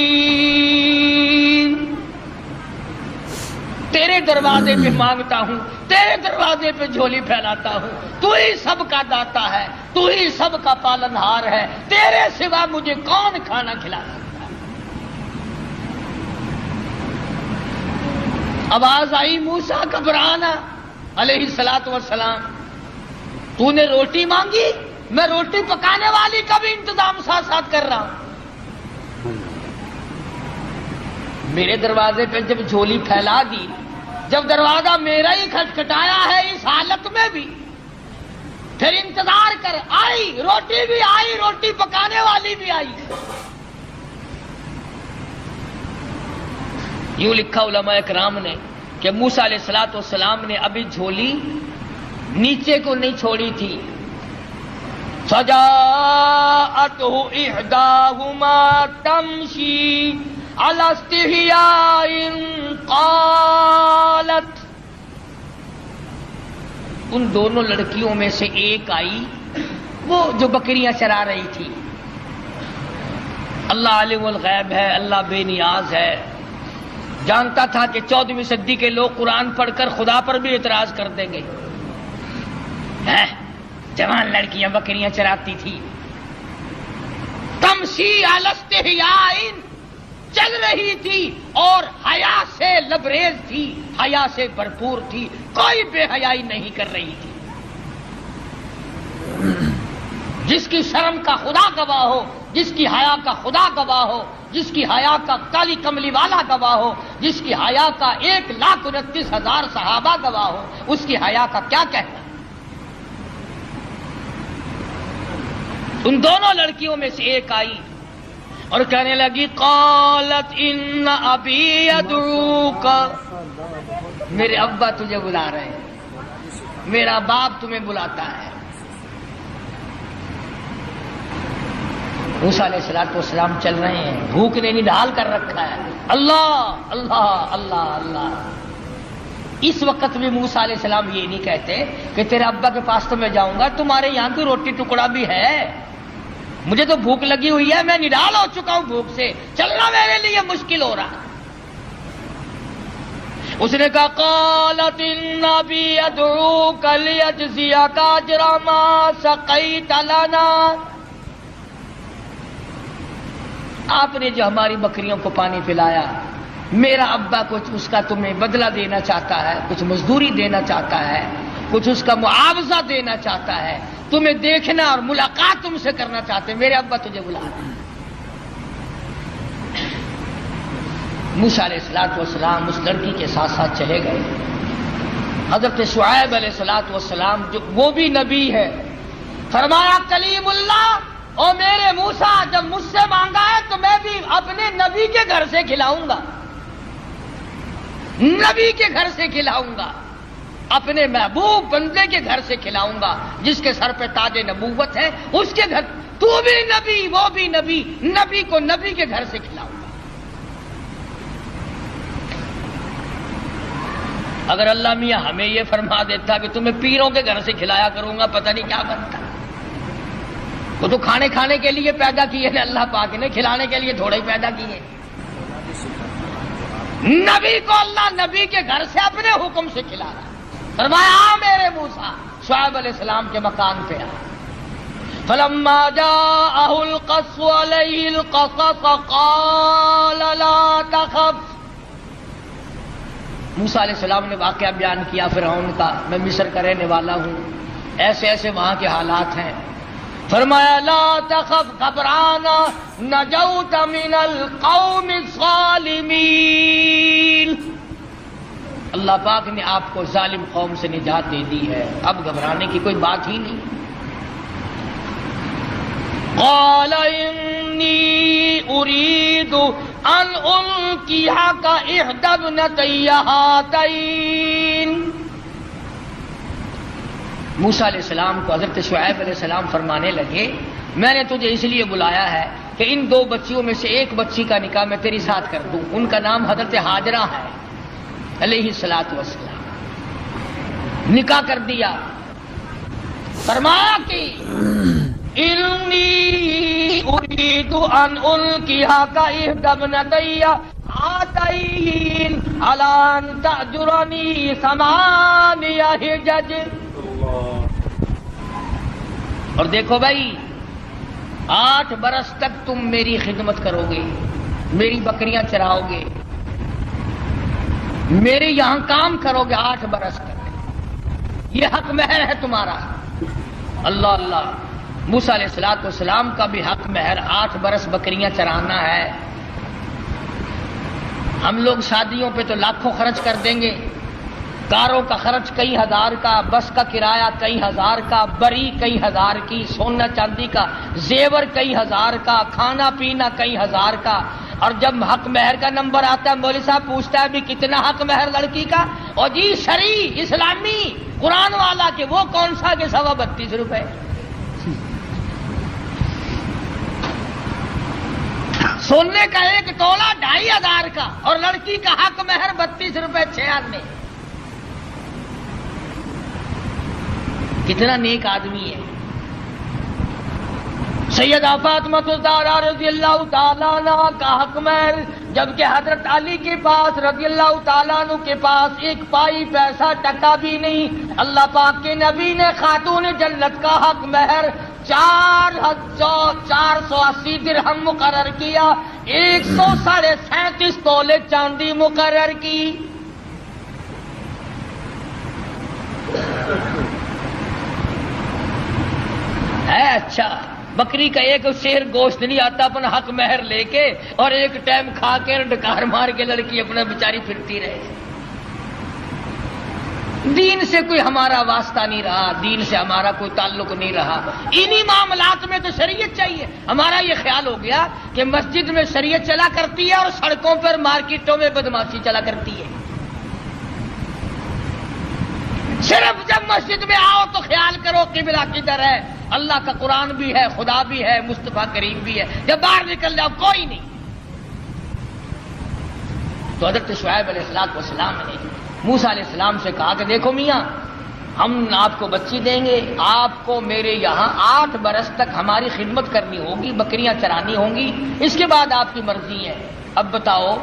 تیرے دروازے پہ مانگتا ہوں، تیرے دروازے پہ جھولی پھیلاتا ہوں. تو ہی سب کا داتا ہے، تو ہی سب کا پالنہار ہے، تیرے سوا مجھے کون کھانا کھلا سکتا ہے. آواز آئی موسیٰ گھبرانا علیہ السلام، تو نے روٹی مانگی، میں روٹی پکانے والی کا بھی انتظام ساتھ ساتھ کر رہا ہوں. میرے دروازے پہ جب جھولی پھیلا دی، جب دروازہ میرا ہی کھٹکھٹایا ہے اس حالت میں بھی، پھر انتظار کر. آئی روٹی بھی آئی، روٹی پکانے والی بھی آئی. یوں لکھا علماء کرام نے کہ موسیٰ علیہ السلام نے ابھی جھولی نیچے کو نہیں چھوڑی تھی. فجاءته احداهما تمشي على استحياء قالت. ان دونوں لڑکیوں میں سے ایک آئی، وہ جو بکریاں چرا رہی تھی. اللہ عالم الغیب ہے، اللہ بے نیاز ہے، جانتا تھا کہ 14ویں صدی کے لوگ قرآن پڑھ کر خدا پر بھی اعتراض کر دیں گے. جوان لڑکیاں بکریاں چراتی تھی. تمشی علی استحیاء، چل رہی تھی اور حیا سے لبریز تھی، حیا سے بھرپور تھی، کوئی بے حیائی نہیں کر رہی تھی. جس کی شرم کا خدا گواہ ہو، جس کی حیا کا خدا گواہ ہو، جس کی حیا کا کالی کملی والا گواہ ہو، جس کی حیا کا 1,29,000 صحابہ گواہ ہو، اس کی حیا کا کیا کہنا. ان دونوں لڑکیوں میں سے ایک آئی اور کہنے لگی قالت ان ابی یدعوک، میرے ابا تجھے بلا رہے ہیں، میرا باپ تمہیں بلاتا ہے. موسیٰ علیہ السلام چل رہے ہیں، بھوک نے نڈال کر رکھا ہے. اللہ اللہ اللہ اللہ. اس وقت بھی موسیٰ علیہ السلام یہ نہیں کہتے کہ تیرے ابا کے پاس تو میں جاؤں گا، تمہارے یہاں کی روٹی ٹکڑا بھی ہے، مجھے تو بھوک لگی ہوئی ہے، میں نڈال ہو چکا ہوں بھوک سے، چلنا میرے لیے مشکل ہو رہا ہے۔ اس نے کہا قالت النبی ادعوک لیجزیک اجر ما سقیت لنا، آپ نے جو ہماری بکریوں کو پانی پلایا، میرا ابا کچھ اس کا تمہیں بدلہ دینا چاہتا ہے، کچھ مزدوری دینا چاہتا ہے، کچھ اس کا معاوضہ دینا چاہتا ہے، تمہیں دیکھنا اور ملاقات تم سے کرنا چاہتے ہیں، میرے ابا تجھے بلا رہے ہیں۔ موسیٰ علیہ السلام اس لڑکی کے ساتھ ساتھ چلے گئے۔ حضرت شعیب علیہ السلام جو وہ بھی نبی ہے، فرمایا کلیم اللہ، او میرے موسیٰ جب مجھ سے مانگا ہے تو میں بھی اپنے نبی کے گھر سے کھلاؤں گا، نبی کے گھر سے کھلاؤں گا، اپنے محبوب بندے کے گھر سے کھلاؤں گا جس کے سر پہ تاج نبوت ہے، اس کے گھر۔ تو بھی نبی وہ بھی نبی، نبی کو نبی کے گھر سے کھلاؤں گا۔ اگر اللہ میاں ہمیں یہ فرما دیتا کہ تمہیں پیروں کے گھر سے کھلایا کروں گا، پتہ نہیں کیا بنتا۔ وہ تو کھانے کے لیے پیدا کیے نا اللہ پاک نے، کھلانے کے لیے تھوڑے ہی پیدا کیے۔ نبی کو اللہ نبی کے گھر سے اپنے حکم سے کھلا رہا۔ فرمایا میرے موسیٰ، شعیب علیہ السلام کے مکان پہ آ۔ فلما جاءه القص عليه القصص قال لا تخف، موسیٰ علیہ السلام نے واقعہ بیان کیا فرعون کا، میں مصر کا رہنے والا ہوں، ایسے ایسے وہاں کے حالات ہیں۔ فرمایا لا تخف، گھبرانا، نجوت من القوم الظالمین، اللہ پاک نے آپ کو ظالم قوم سے نجات دے دی ہے، اب گھبرانے کی کوئی بات ہی نہیں۔ قال انی اريد ان القيك احدى ابنتي هاتين، موسیٰ علیہ السلام کو حضرت شعیب علیہ السلام فرمانے لگے میں نے تجھے اس لیے بلایا ہے کہ ان دو بچیوں میں سے ایک بچی کا نکاح میں تیری ساتھ کر دوں۔ ان کا نام حضرت ہاجرہ ہے علیہ السلام، نکاح کر دیا۔ فرمایا کہ انی اريد ان القيك احدى ابنتي هاتين على ان تأجرني 8 حجج، اور دیکھو بھائی 8 برس تک تم میری خدمت کرو گے، میری بکریاں چراؤ گے، میرے یہاں کام کرو گے 8 برس تک، یہ حق مہر ہے تمہارا۔ اللہ اللہ، موسیٰ علیہ السلام کا بھی حق مہر 8 برس بکریاں چرانا ہے۔ ہم لوگ شادیوں پہ تو لاکھوں خرچ کر دیں گے، کاروں کا خرچ کئی ہزار کا، بس کا کرایہ کئی ہزار کا، بری کئی ہزار کی، سونا چاندی کا زیور کئی ہزار کا، کھانا پینا کئی ہزار کا، اور جب حق مہر کا نمبر آتا ہے مولوی صاحب پوچھتا ہے بھی کتنا حق مہر لڑکی کا، اور جی شرعی اسلامی قرآن والا کہ وہ کون سا کہ 32.5 روپے۔ سونے کا 1 تولہ 2500 کا، اور لڑکی کا حق مہر 32 روپے 6 آنے۔ کتنا نیک آدمی ہے۔ سیدہ فاطمہ الزہرا رضی اللہ تعالیٰ عنہ کا حق مہر، جبکہ حضرت علی کے پاس رضی اللہ تعالیٰ عنہ کے پاس 1 پائی پیسہ ٹکا بھی نہیں، اللہ پاک کے نبی نے خاتون جنت کا حق مہر 480 درہم مقرر کیا، 137.5 تولے چاندی مقرر کی۔ ہے اچھا، بکری کا 1 شیر گوشت نہیں آتا اپنا حق مہر لے کے، اور 1 ٹائم کھا کے ڈکار مار کے لڑکی اپنا بیچاری پھرتی رہے۔ دین سے کوئی ہمارا واسطہ نہیں رہا، دین سے ہمارا کوئی تعلق نہیں رہا، انہی معاملات میں تو شریعت چاہیے۔ ہمارا یہ خیال ہو گیا کہ مسجد میں شریعت چلا کرتی ہے اور سڑکوں پر مارکیٹوں میں بدماشی چلا کرتی ہے۔ صرف جب مسجد میں آؤ تو خیال کرو قبلہ کدھر ہے، اللہ کا قرآن بھی ہے، خدا بھی ہے، مصطفیٰ کریم بھی ہے، جب باہر نکل جاؤ کوئی نہیں۔ تو حضرت شعیب علیہ السلام نے موسیٰ علیہ السلام سے کہا کہ دیکھو میاں، ہم آپ کو بچی دیں گے، آپ کو میرے یہاں 8 برس تک ہماری خدمت کرنی ہوگی، بکریاں چرانی ہوں گی، اس کے بعد آپ کی مرضی ہے۔ اب بتاؤ،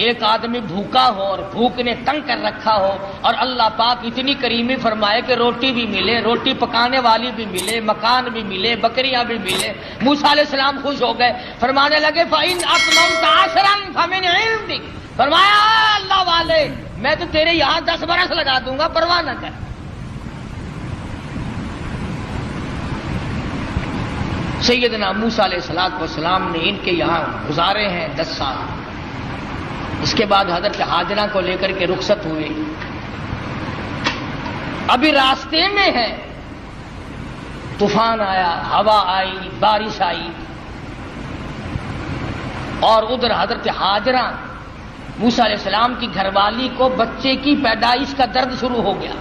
ایک آدمی بھوکا ہو اور بھوک نے تنگ کر رکھا ہو، اور اللہ پاک اتنی کریمی فرمائے کہ روٹی بھی ملے، روٹی پکانے والی بھی ملے، مکان بھی ملے، بکریاں بھی ملے۔ موسیٰ علیہ السلام خوش ہو گئے، فرمانے لگے فَإِنْ أَتْمَمْتَ عَشْرًا فَمِنْ عِنْدِكَ، فرمایا اللہ والے میں تو تیرے یہاں 10 برس لگا دوں گا، پرواہ نہ کر۔ سیدنا موسیٰ علیہ السلام نے ان کے یہاں گزارے ہیں 10 سال۔ اس کے بعد حضرت ہاجرہ کو لے کر کے رخصت ہوئے، ابھی راستے میں ہے، طوفان آیا، ہوا آئی، بارش آئی، اور ادھر حضرت ہاجرہ موسیٰ علیہ السلام کی گھر والی کو بچے کی پیدائش کا درد شروع ہو گیا۔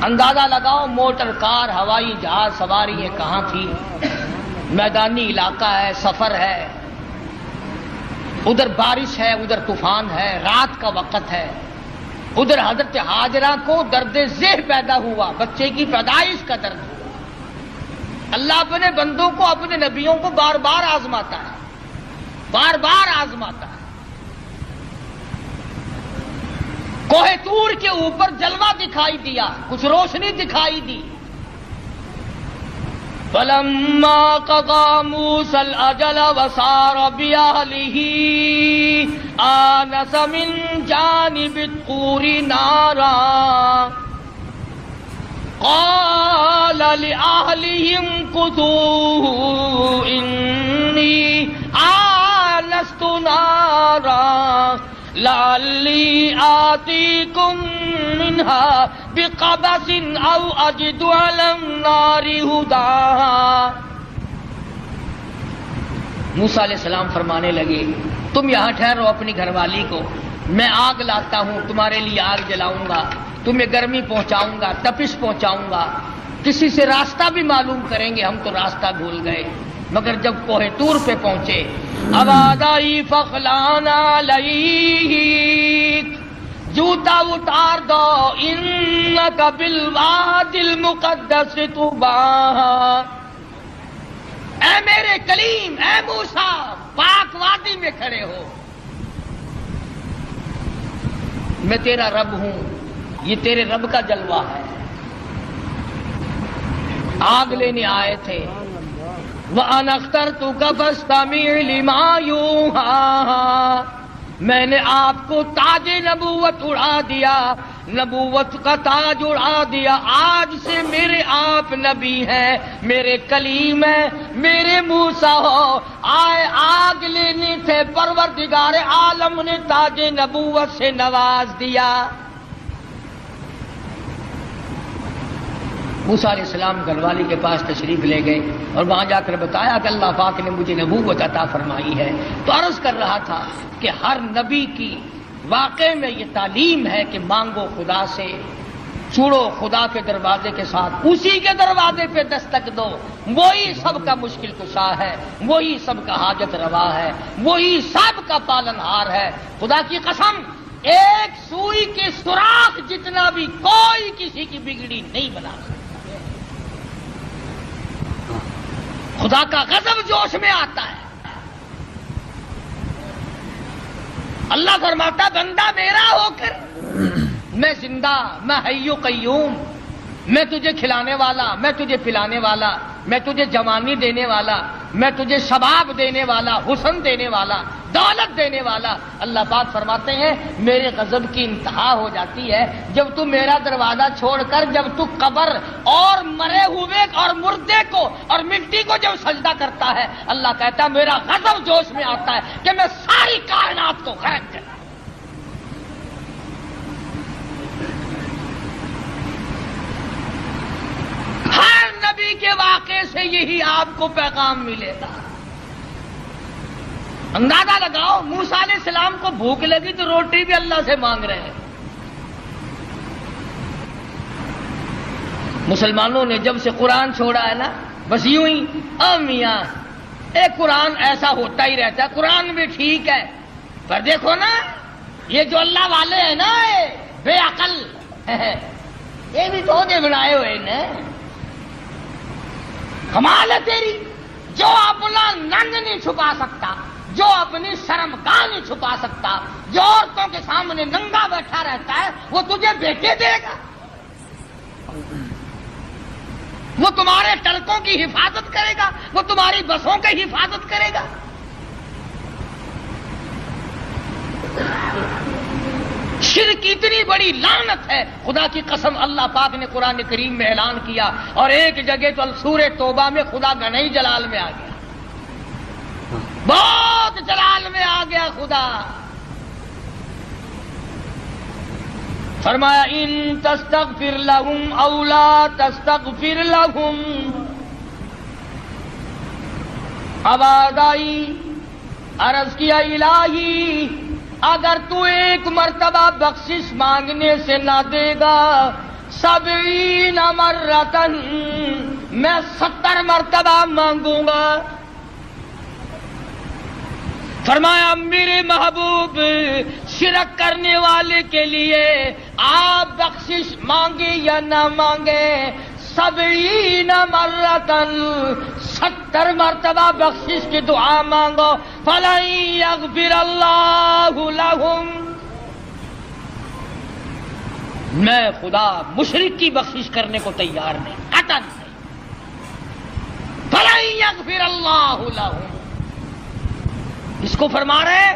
اندازہ لگاؤ موٹر کار، ہوائی جہاز سواری یہ کہاں تھی، میدانی علاقہ ہے، سفر ہے، ادھر بارش ہے، ادھر طوفان ہے، رات کا وقت ہے، ادھر حضرت ہاجرہ کو درد ذہن پیدا ہوا، بچے کی پیدائش کا درد ہوا۔ اللہ اپنے بندوں کو، اپنے نبیوں کو بار بار آزماتا ہے، بار بار آزماتا ہے۔ کوہ طور کے اوپر جلوہ دکھائی دیا، کچھ روشنی دکھائی دی۔ فَلَمَّا قَضَى مُوسَى الْأَجَلَ وَسَارَ بِأَهْلِهِ آنَسَ مِنْ جَانِبِ الطُّورِ نَارًا قَالَ لِأَهْلِهِ امْكُثُوا إِنِّي آنَسْتُ نَارًا لعلی آتیکم منہا بقبس او اجد علی النار ہدی۔ موسیٰ علیہ السلام فرمانے لگے تم یہاں ٹھہرو اپنی گھر والی کو، میں آگ لاتا ہوں، تمہارے لیے آگ جلاؤں گا، تمہیں گرمی پہنچاؤں گا، تپش پہنچاؤں گا، کسی سے راستہ بھی معلوم کریں گے، ہم تو راستہ بھول گئے۔ مگر جب کوہ طور پہ پہنچے، آواز آئی فخلان علیک، جوتا اتار دو، انک بالوادی المقدس طویٰ، اے میرے کلیم، اے موسیٰ، پاک وادی میں کھڑے ہو، میں تیرا رب ہوں، یہ تیرے رب کا جلوہ ہے۔ آگ لینے آئے تھے، وَأَنَا اخْتَرْتُكَ فَاسْتَمِعْ لِمَا يُوحَىٰ، میں نے آپ کو تاج نبوت اڑا دیا، نبوت کا تاج اڑا دیا، آج سے میرے آپ نبی ہیں، میرے کلیم ہیں، میرے موسیٰ ہو، آئے آگ لینے تھے، پروردگار عالم نے تاج نبوت سے نواز دیا۔ موسیٰ علیہ السلام گھر والی کے پاس تشریف لے گئے اور وہاں جا کر بتایا کہ اللہ پاک نے مجھے نبوت عطا فرمائی ہے۔ تو عرض کر رہا تھا کہ ہر نبی کی واقع میں یہ تعلیم ہے کہ مانگو خدا سے، چھوڑو خدا کے دروازے کے ساتھ، اسی کے دروازے پہ دستک دو، وہی سب کا مشکل کشا ہے، وہی سب کا حاجت روا ہے، وہی سب کا پالن ہار ہے۔ خدا کی قسم، ایک سوئی کے سوراخ جتنا بھی کوئی کسی کی بگڑی نہیں بنا سکتا۔ خدا کا غضب جوش میں آتا ہے، اللہ فرماتا بندہ میرا ہو کر میں زندہ، میں حی و قیوم، میں تجھے کھلانے والا، میں تجھے پلانے والا، میں تجھے جوانی دینے والا، میں تجھے شباب دینے والا، حسن دینے والا، دولت دینے والا۔ اللہ پاک فرماتے ہیں میرے غضب کی انتہا ہو جاتی ہے جب تو میرا دروازہ چھوڑ کر، جب تو قبر اور مرے ہوئے اور مردے کو اور مٹی کو جب سجدہ کرتا ہے، اللہ کہتا ہے میرا غضب جوش میں آتا ہے کہ میں ساری کائنات کو غرق کروں۔ ہر نبی کے واقعے سے یہی آپ کو پیغام ملے گا۔ اندازہ لگاؤ، موسیٰ علیہ السلام کو بھوک لگی تو روٹی بھی اللہ سے مانگ رہے ہیں۔ مسلمانوں نے جب سے قرآن چھوڑا ہے نا، بس یوں ہی میاں ایک قرآن ایسا ہوتا ہی رہتا ہے، قرآن بھی ٹھیک ہے پر دیکھو نا یہ جو اللہ والے ہیں نا بے عقل یہ بھی تو دے بنائے ہوئے نے. کمال ہے تیری جو اپنا ننگ نہیں چھپا سکتا، جو اپنی شرمگاہ نہیں چھپا سکتا، جو عورتوں کے سامنے ننگا بیٹھا رہتا ہے، وہ تجھے بیٹے دے گا. وہ تمہارے ٹلکوں کی حفاظت کرے گا، وہ تمہاری بسوں کی حفاظت کرے گا. شرک اتنی بڑی لعنت ہے، خدا کی قسم اللہ پاک نے قرآن کریم میں اعلان کیا، اور ایک جگہ تو سورہ توبہ میں خدا گنائی جلال میں آ گیا، بہت جلال میں آ گیا خدا. فرمایا ان تستغفر لهم او لا تستغفر لهم. آواز آئی، عرض کیا الہی اگر تو ایک مرتبہ بخشش مانگنے سے نہ دے گا 70 مرتن، میں 70 مرتبہ مانگوں گا. فرمایا میرے محبوب شرک کرنے والے کے لیے آپ بخشش مانگے یا نہ مانگے 70 مرتن، 70 مرتبہ بخشش کی دعا مانگو. فَلَن يَغْفِرَ اللَّهُ لَهُمْ. میں خدا مشرک کی بخشش کرنے کو تیار نہیں، قطعاً نہیں. فَلَن يَغْفِرَ اللَّهُ لَهُمْ. اس کو فرما رہے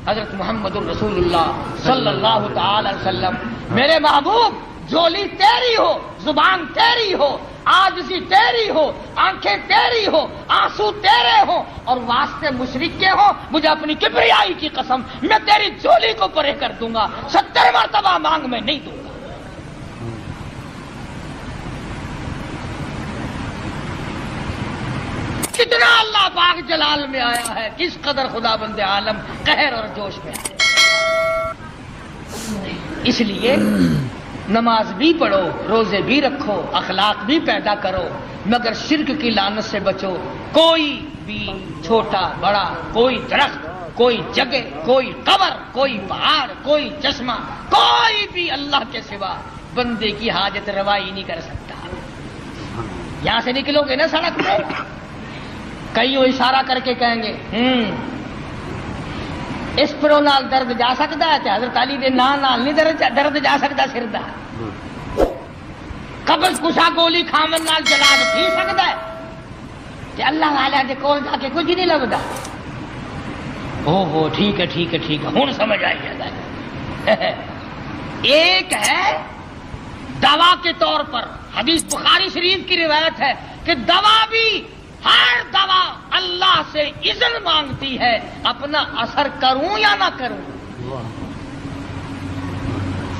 حضرت محمد الرسول اللہ صلی اللہ تعالی علیہ وسلم، میرے محبوب جولی تیری ہو، زبان تیری ہو، عاجزی تیری ہو، آنکھیں تیری ہو، آنسو تیرے ہو، اور واسطے مشرک کے ہو، مجھے اپنی کبریائی کی قسم میں تیری جولی کو پرے کر دوں گا. 70 مرتبہ مانگ میں نہیں دوں گا. کتنا اللہ پاک جلال میں آیا ہے، کس قدر خدا بند عالم قہر اور جوش میں آیا. اس لیے نماز بھی پڑھو، روزے بھی رکھو، اخلاق بھی پیدا کرو، مگر شرک کی لعنت سے بچو. کوئی بھی چھوٹا بڑا، کوئی درخت، کوئی جگہ، کوئی قبر، کوئی پہاڑ، کوئی چشمہ، کوئی بھی اللہ کے سوا بندے کی حاجت روائی نہیں کر سکتا. یہاں سے نکلو گے نا سڑک پہ، کئی وہ اشارہ کر کے کہیں گے اس پرو نال درد جا سکتا ہے، حضرت علی دے نال نہیں درد جا سکتا سر دا. قبض کشا گولی کھامن نال جلال پی سکتا ہے، کہ اللہ والا دے کول جا کے کچھ نہیں لگتا. ہو ٹھیک ہے ٹھیک ہے ٹھیک ہے، ہوں سمجھ آئی ہے. ایک ہے دوا کے طور پر، حدیث بخاری شریف کی روایت ہے کہ دوا بھی، ہر دوا اللہ سے اذن مانگتی ہے اپنا اثر کروں یا نہ کروں.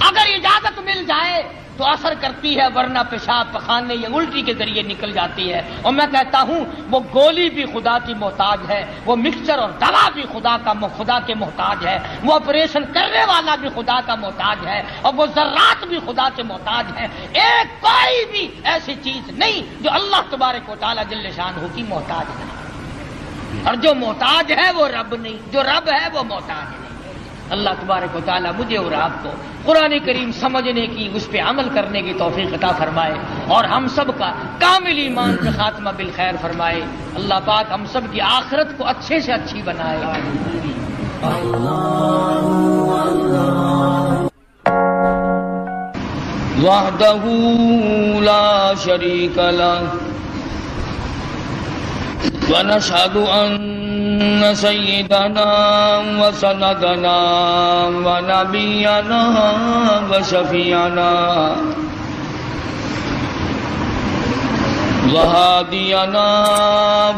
اگر اجازت مل جائے تو اثر کرتی ہے، ورنہ پیشاب پخانے یا الٹی کے ذریعے نکل جاتی ہے. اور میں کہتا ہوں وہ گولی بھی خدا کی محتاج ہے، وہ مکسچر اور دوا بھی خدا کے محتاج ہے، وہ آپریشن کرنے والا بھی خدا کا محتاج ہے، اور وہ ذرات بھی خدا کے محتاج ہے. ایک کوئی بھی ایسی چیز نہیں جو اللہ تبارک و تعالی جل شانہ کی محتاج نہیں. اور جو محتاج ہے وہ رب نہیں، جو رب ہے وہ محتاج نہیں. اللہ تبارک و تعالی مجھے اور آپ کو قرآن کریم سمجھنے کی، اس پہ عمل کرنے کی توفیق عطا فرمائے، اور ہم سب کا کامل ایمان پہ خاتمہ بالخیر فرمائے. اللہ پاک ہم سب کی آخرت کو اچھے سے اچھی بنائے. وحدہ لا شریک لہ ونشهد أن سيدنا وسندنا ونبينا وشفيعنا وهادينا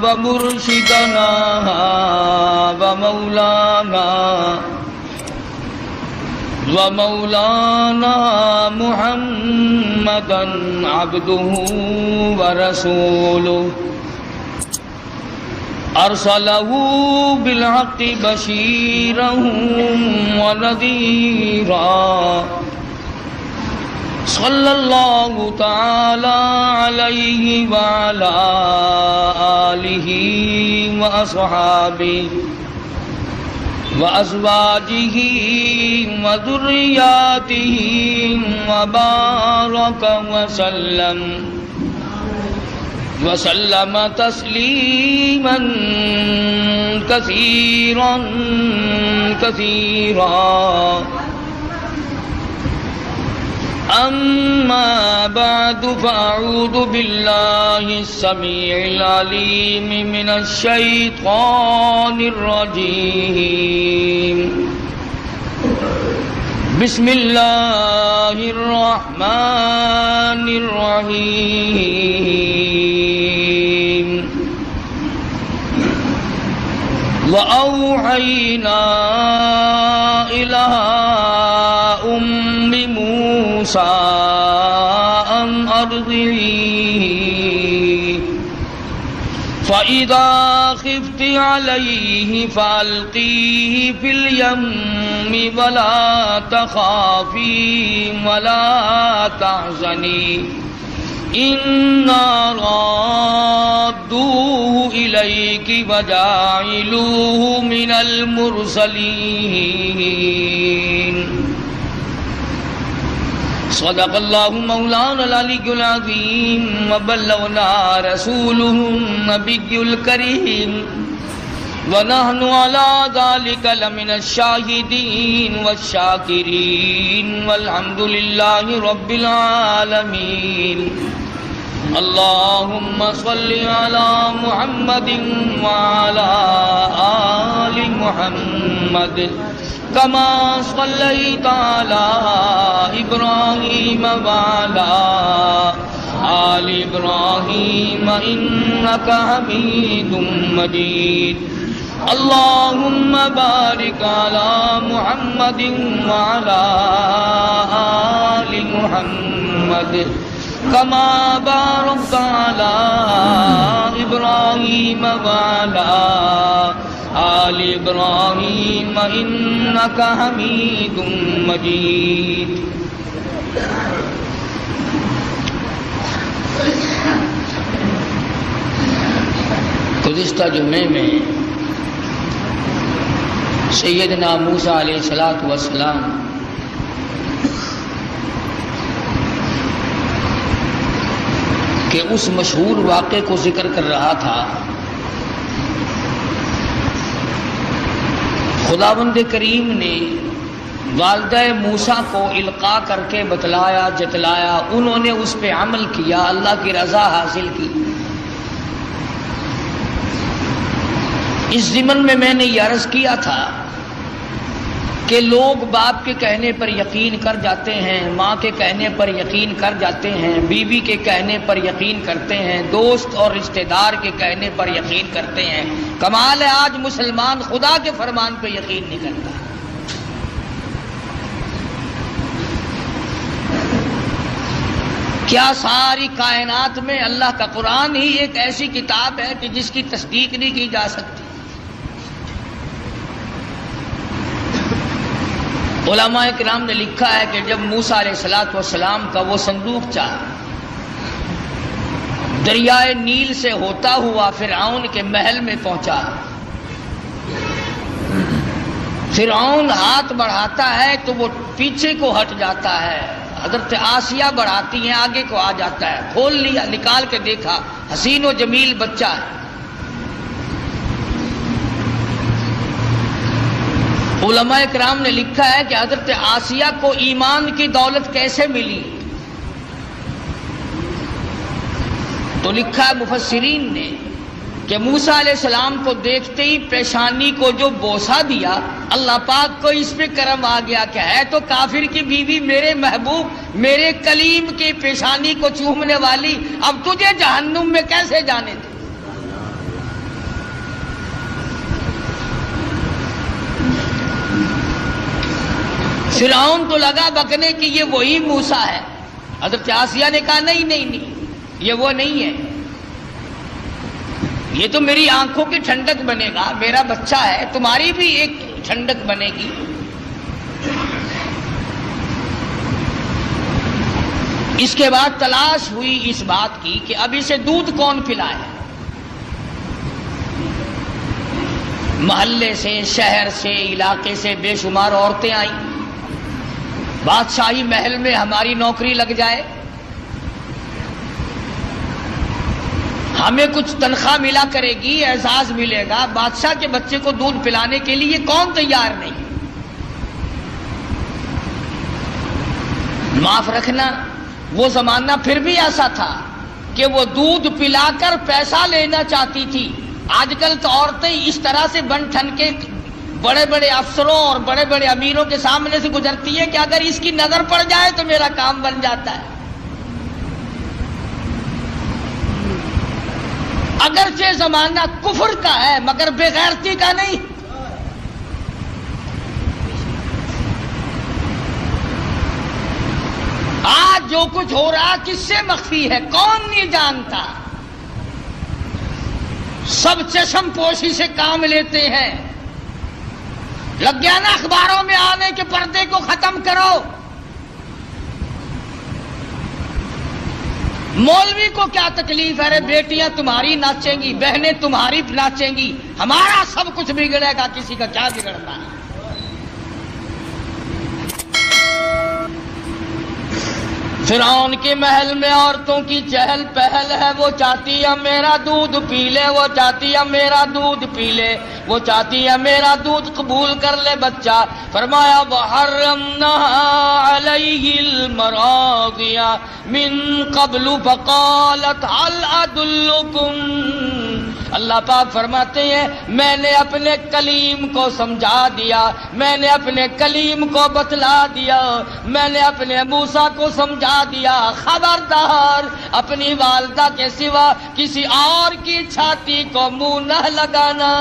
ومرشدنا ومولانا محمدا عبده ورسوله ارسلہ بالحق بشیرا ونذیرا صلی اللہ تعالی علیہ وعلی آلہ واصحابہ وأزواجه وذرياته وبارك وسلم تسليما كثيرا كثيرا. أما بعد فأعوذ بالله السميع العليم من الشيطان الرجيم. بسم الله الرحمن الرحيم. وأوحينا إلى أم موسى أن أرضعيه فإذا خفت عليه فألقيه في اليم ولا تخافي ولا تحزني إنا رادوه إليك وجاعلوه من المرسلين. صدق الله مولانا العلي العظيم وبلغنا رسوله النبي الكريم ونحن على ذلك لمن الشاهدين والشاكرين والحمد لله رب العالمين. اللهم صل على محمد وعلى آل محمد كما صليت على إبراهيم وعلى آل إبراهيم إنك حميد مجيد. اللهم بارك على محمد وعلى آل محمد كما باركت على إبراهيم وعلى آل إبراهيم إنك حميد مجيد. گزشتہ جمعے میں سیدنا موسیٰ علیہ السلام کہ اس مشہور واقعے کو ذکر کر رہا تھا. خداوند کریم نے والدہ موسیٰ کو القاء کر کے بتلایا جتلایا، انہوں نے اس پہ عمل کیا، اللہ کی رضا حاصل کی. اس ضمن میں نے یہ عرض کیا تھا کہ لوگ باپ کے کہنے پر یقین کر جاتے ہیں، ماں کے کہنے پر یقین کر جاتے ہیں، بیوی کے کہنے پر یقین کرتے ہیں، دوست اور رشتہ دار کے کہنے پر یقین کرتے ہیں. کمال ہے آج مسلمان خدا کے فرمان پہ یقین نہیں کرتا. کیا ساری کائنات میں اللہ کا قرآن ہی ایک ایسی کتاب ہے کہ جس کی تصدیق نہیں کی جا سکتی؟ علماء کرام نے لکھا ہے کہ جب موسیٰ علیہ السلام کا وہ صندوق چاہا دریائے نیل سے ہوتا ہوا فرعون کے محل میں پہنچا. فرعون ہاتھ بڑھاتا ہے تو وہ پیچھے کو ہٹ جاتا ہے، حضرت آسیہ بڑھاتی ہیں آگے کو آ جاتا ہے. کھول لیا، نکال کے دیکھا حسین و جمیل بچہ ہے. علماء کرام نے لکھا ہے کہ حضرت آسیہ کو ایمان کی دولت کیسے ملی، تو لکھا ہے مفسرین نے کہ موسیٰ علیہ السلام کو دیکھتے ہی پیشانی کو جو بوسہ دیا، اللہ پاک کو اس پہ کرم آ گیا کہ ہے تو کافر کی بیوی میرے محبوب میرے کلیم کی پیشانی کو چومنے والی، اب تجھے جہنم میں کیسے جانے دے. فرعون تو لگا بکنے کہ یہ وہی موسیٰ ہے. حضرت آسیہ نے کہا نہیں نہیں نہیں، یہ وہ نہیں ہے، یہ تو میری آنکھوں کی ٹھنڈک بنے گا، میرا بچہ ہے، تمہاری بھی ایک ٹھنڈک بنے گی. اس کے بعد تلاش ہوئی اس بات کی کہ اب اسے دودھ کون پلائے. محلے سے، شہر سے، علاقے سے بے شمار عورتیں آئیں، بادشاہی محل میں ہماری نوکری لگ جائے، ہمیں کچھ تنخواہ ملا کرے گی، اعزاز ملے گا، بادشاہ کے بچے کو دودھ پلانے کے لیے کون تیار نہیں؟ معاف رکھنا، وہ زمانہ پھر بھی ایسا تھا کہ وہ دودھ پلا کر پیسہ لینا چاہتی تھی۔ آج کل تو عورتیں اس طرح سے بن ٹھن کے بڑے بڑے افسروں اور بڑے بڑے امیروں کے سامنے سے گزرتی ہے کہ اگر اس کی نظر پڑ جائے تو میرا کام بن جاتا ہے۔ اگرچہ زمانہ کفر کا ہے مگر بے غیرتی کا نہیں۔ آج جو کچھ ہو رہا کس سے مخفی ہے؟ کون نہیں جانتا؟ سب چشم پوشی سے کام لیتے ہیں۔ لگ گیا نا اخباروں میں آنے کے پردے کو ختم کرو۔ مولوی کو کیا تکلیف ہے؟ بیٹیاں تمہاری ناچیں گی، بہنیں تمہاری ناچیں گی، ہمارا سب کچھ بگڑے گا، کسی کا کیا بگڑنا ہے؟ فرعون کے محل میں عورتوں کی چہل پہل ہے، وہ چاہتی ہے میرا دودھ پی لے، وہ چاہتی ہے میرا دودھ پی لے، وہ چاہتی ہے میرا دودھ قبول کر لے بچہ۔ فرمایا وَحَرَّمْنَا عَلَيْهِ الْمَرَاضِعَ مِن قَبْلُ فَقَالَتْ هَلْ أَدُلُّكُمْ۔ اللہ پاک فرماتے ہیں میں نے اپنے کلیم کو سمجھا دیا، میں نے اپنے کلیم کو بتلا دیا، میں نے اپنے موسیٰ کو سمجھا دیا، خبردار اپنی والدہ کے سوا کسی اور کی چھاتی کو منہ نہ لگانا۔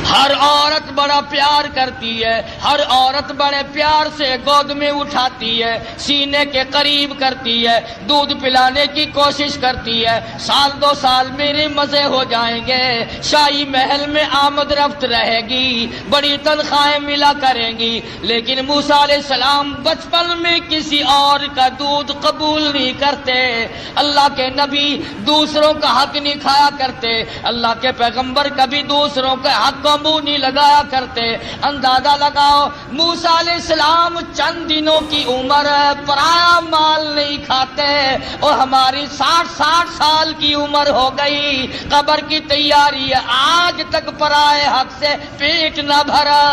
ہر عورت بڑا پیار کرتی ہے، ہر عورت بڑے پیار سے گود میں اٹھاتی ہے، سینے کے قریب کرتی ہے، دودھ پلانے کی کوشش کرتی ہے۔ سال دو سال میرے مزے ہو جائیں گے، شاہی محل میں آمد رفت رہے گی، بڑی تنخواہیں ملا کریں گی، لیکن موسیٰ علیہ السلام بچپن میں کسی اور کا دودھ قبول نہیں کرتے۔ اللہ کے نبی دوسروں کا حق نہیں کھایا کرتے، اللہ کے پیغمبر کبھی دوسروں کے حق کو منہ نہیں لگایا کرتے۔ اندازہ لگاؤ موسیٰ علیہ السلام چند دنوں کی عمر ہے، پرایا مال نہیں کھاتے، اور ہماری 60 سال کی عمر ہو گئی، قبر کی تیاری ہے، آج تک پرائے حق سے پیٹ نہ بھرا۔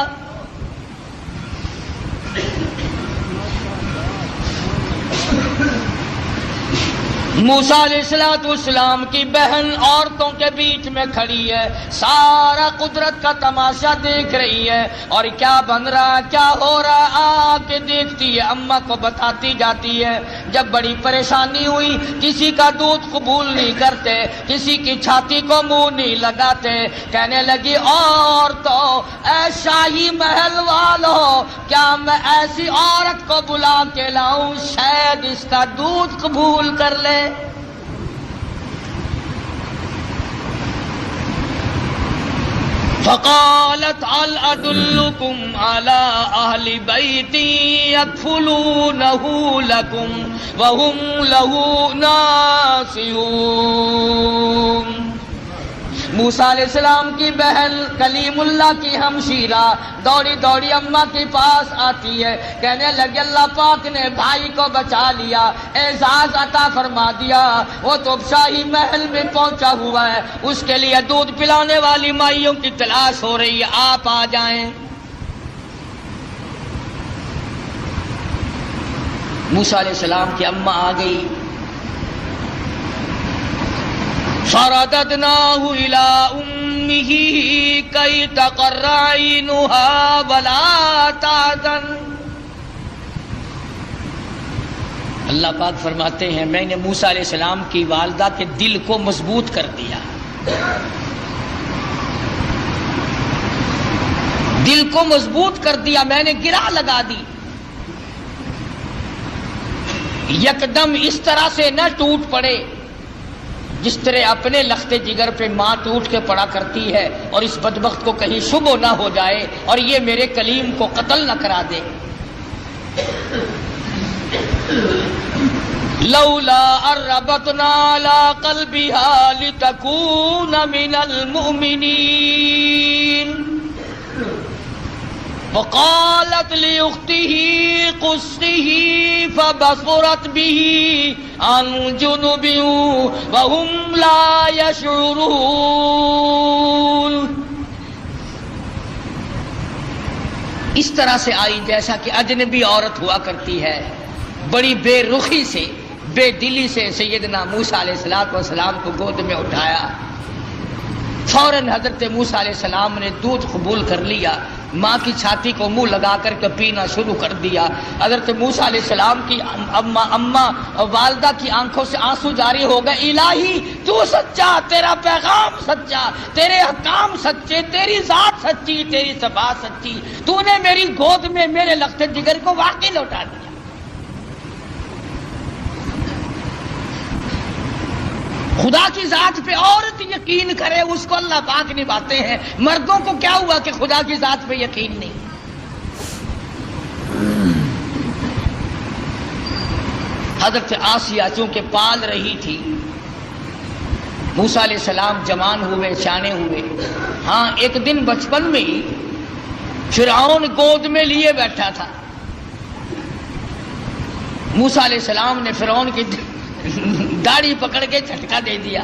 موسیٰ علیہ السلام کی بہن عورتوں کے بیچ میں کھڑی ہے، سارا قدرت کا تماشا دیکھ رہی ہے، اور کیا بن رہا کیا ہو رہا آ کے دیکھتی ہے، اماں کو بتاتی جاتی ہے۔ جب بڑی پریشانی ہوئی، کسی کا دودھ قبول نہیں کرتے، کسی کی چھاتی کو منہ نہیں لگاتے، کہنے لگی عورتوں، اے شاہی محل والوں، کیا میں ایسی عورت کو بلا کے لاؤں شاید اس کا دودھ قبول کر لے؟ فقالت هل أدلكم على أهل بيت يكفلونه لكم وهم له ناصحون۔ موسیٰ علیہ السلام کی بہن کلیم اللہ کی ہمشیرہ دوڑی دوڑی اماں کے پاس آتی ہے، کہنے لگی اللہ پاک نے بھائی کو بچا لیا، اعزاز عطا فرما دیا، وہ تو شاہی محل میں پہنچا ہوا ہے، اس کے لیے دودھ پلانے والی مائیوں کی تلاش ہو رہی ہے، آپ آ جائیں۔ موسیٰ علیہ السلام کی اماں آ گئی، فرددناه إلى أمه كي تقر عينها ولا تحزن۔ اللہ پاک فرماتے ہیں میں نے موسیٰ علیہ السلام کی والدہ کے دل کو مضبوط کر دیا، دل کو مضبوط کر دیا، میں نے گرہ لگا دی، یکدم اس طرح سے نہ ٹوٹ پڑے جس طرح اپنے لخت جگر پہ ماں ٹوٹ کے پڑا کرتی ہے، اور اس بدبخت کو کہیں شبہ نہ ہو جائے اور یہ میرے کلیم کو قتل نہ کرا دے۔ لولا اربتنا على قلبها لتكون من المؤمنين وقالت لأخته قصه فبصرت به عن جنب وهم لا يشعرون. اس طرح سے آئی جیسا کہ اجنبی عورت ہوا کرتی ہے. بڑی بے رخی سے، بے دلی سے سیدنا موسیٰ علیہ السلام کو گود میں اٹھایا. فوراً حضرت موسیٰ علیہ السلام نے دودھ قبول کر لیا. ماں کی چھاتی کو منہ لگا کر کے پینا شروع کر دیا. حضرت موسیٰ علیہ السلام کی اماں والدہ کی آنکھوں سے آنسو جاری ہو گئے. الہی تو سچا، تیرا پیغام سچا، تیرے احکام سچے، تیری ذات سچی، تیری صفات سچی. تو نے میری گود میں میرے لخت جگر کو واقعی لوٹا دیا. خدا کی ذات پہ عورت یقین کرے اس کو اللہ پاک نبھاتے ہیں. مردوں کو کیا ہوا کہ خدا کی ذات پہ یقین نہیں. حضرت آسیہ چونکہ پال رہی تھی، موسیٰ علیہ السلام جوان ہوئے، سیانے ہوئے. ہاں ایک دن بچپن میں ہی فرعون گود میں لیے بیٹھا تھا. موسیٰ علیہ السلام نے فرعون کی داڑھی پکڑ کے جھٹکا دے دیا.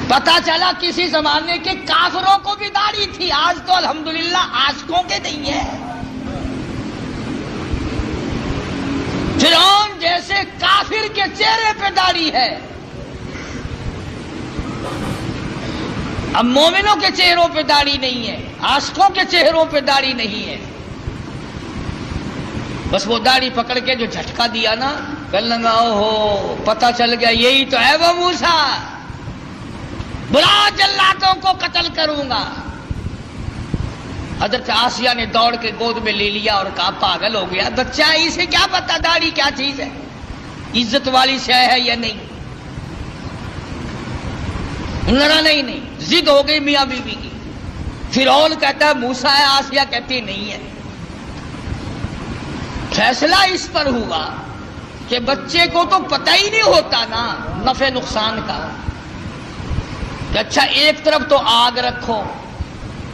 پتا چلا کسی زمانے کے کافروں کو بھی داڑھی تھی، آج تو الحمدللہ عاشقوں کے نہیں ہے. فرعون جیسے کافر کے چہرے پہ داڑھی ہے، اب مومنوں کے چہروں پہ داڑھی نہیں ہے، عاشقوں کے چہروں پہ داڑھی نہیں ہے. بس وہ داڑھی پکڑ کے جو جھٹکا دیا نا، کہنے لگا ہو پتہ چل گیا یہی تو ہے وہ موسیٰ، بلا جلاتوں کو قتل کروں گا. حضرت آسیہ نے دوڑ کے گود میں لے لیا اور کہا پاگل ہو گیا بچہ، اسے کیا پتا داڑھی کیا چیز ہے، عزت والی شے ہے یا نہیں. نہیں ضد ہو گئی میاں بیوی کی. فرعون کہتا ہے موسیٰ ہے، آسیہ کہتی نہیں ہے. فیصلہ اس پر ہوا کہ بچے کو تو پتہ ہی نہیں ہوتا نا نفع نقصان کا، کہ اچھا ایک طرف تو آگ رکھو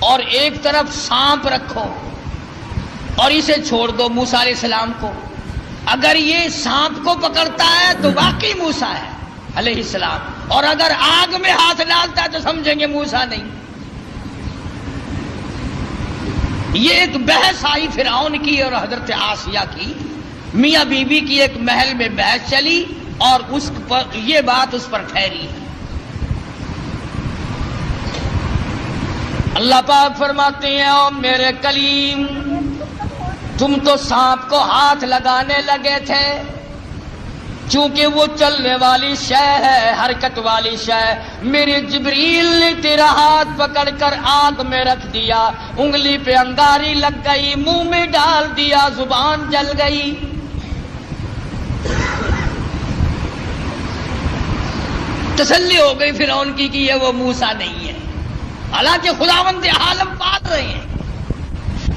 اور ایک طرف سانپ رکھو اور اسے چھوڑ دو موسیٰ علیہ السلام کو. اگر یہ سانپ کو پکڑتا ہے تو واقعی موسیٰ ہے علیہ السلام، اور اگر آگ میں ہاتھ ڈالتا ہے تو سمجھیں گے موسیٰ نہیں. یہ ایک بحث آئی فرعون کی اور حضرت آسیہ کی. میاں بیوی کی ایک محل میں بحث چلی اور اس پر یہ بات اس پر ٹھہری. اللہ پاک فرماتے ہیں او میرے کلیم، تم تو سانپ کو ہاتھ لگانے لگے تھے، چونکہ وہ چلنے والی شے ہے، حرکت والی شے. میرے جبریل نے تیرا ہاتھ پکڑ کر آگ میں رکھ دیا، انگلی پہ انگاری لگ گئی، منہ میں ڈال دیا، زبان جل گئی. تسلی ہو گئی فرعون کی کہ یہ وہ موسیٰ نہیں ہے، حالانکہ خداوند عالم پال رہے ہیں.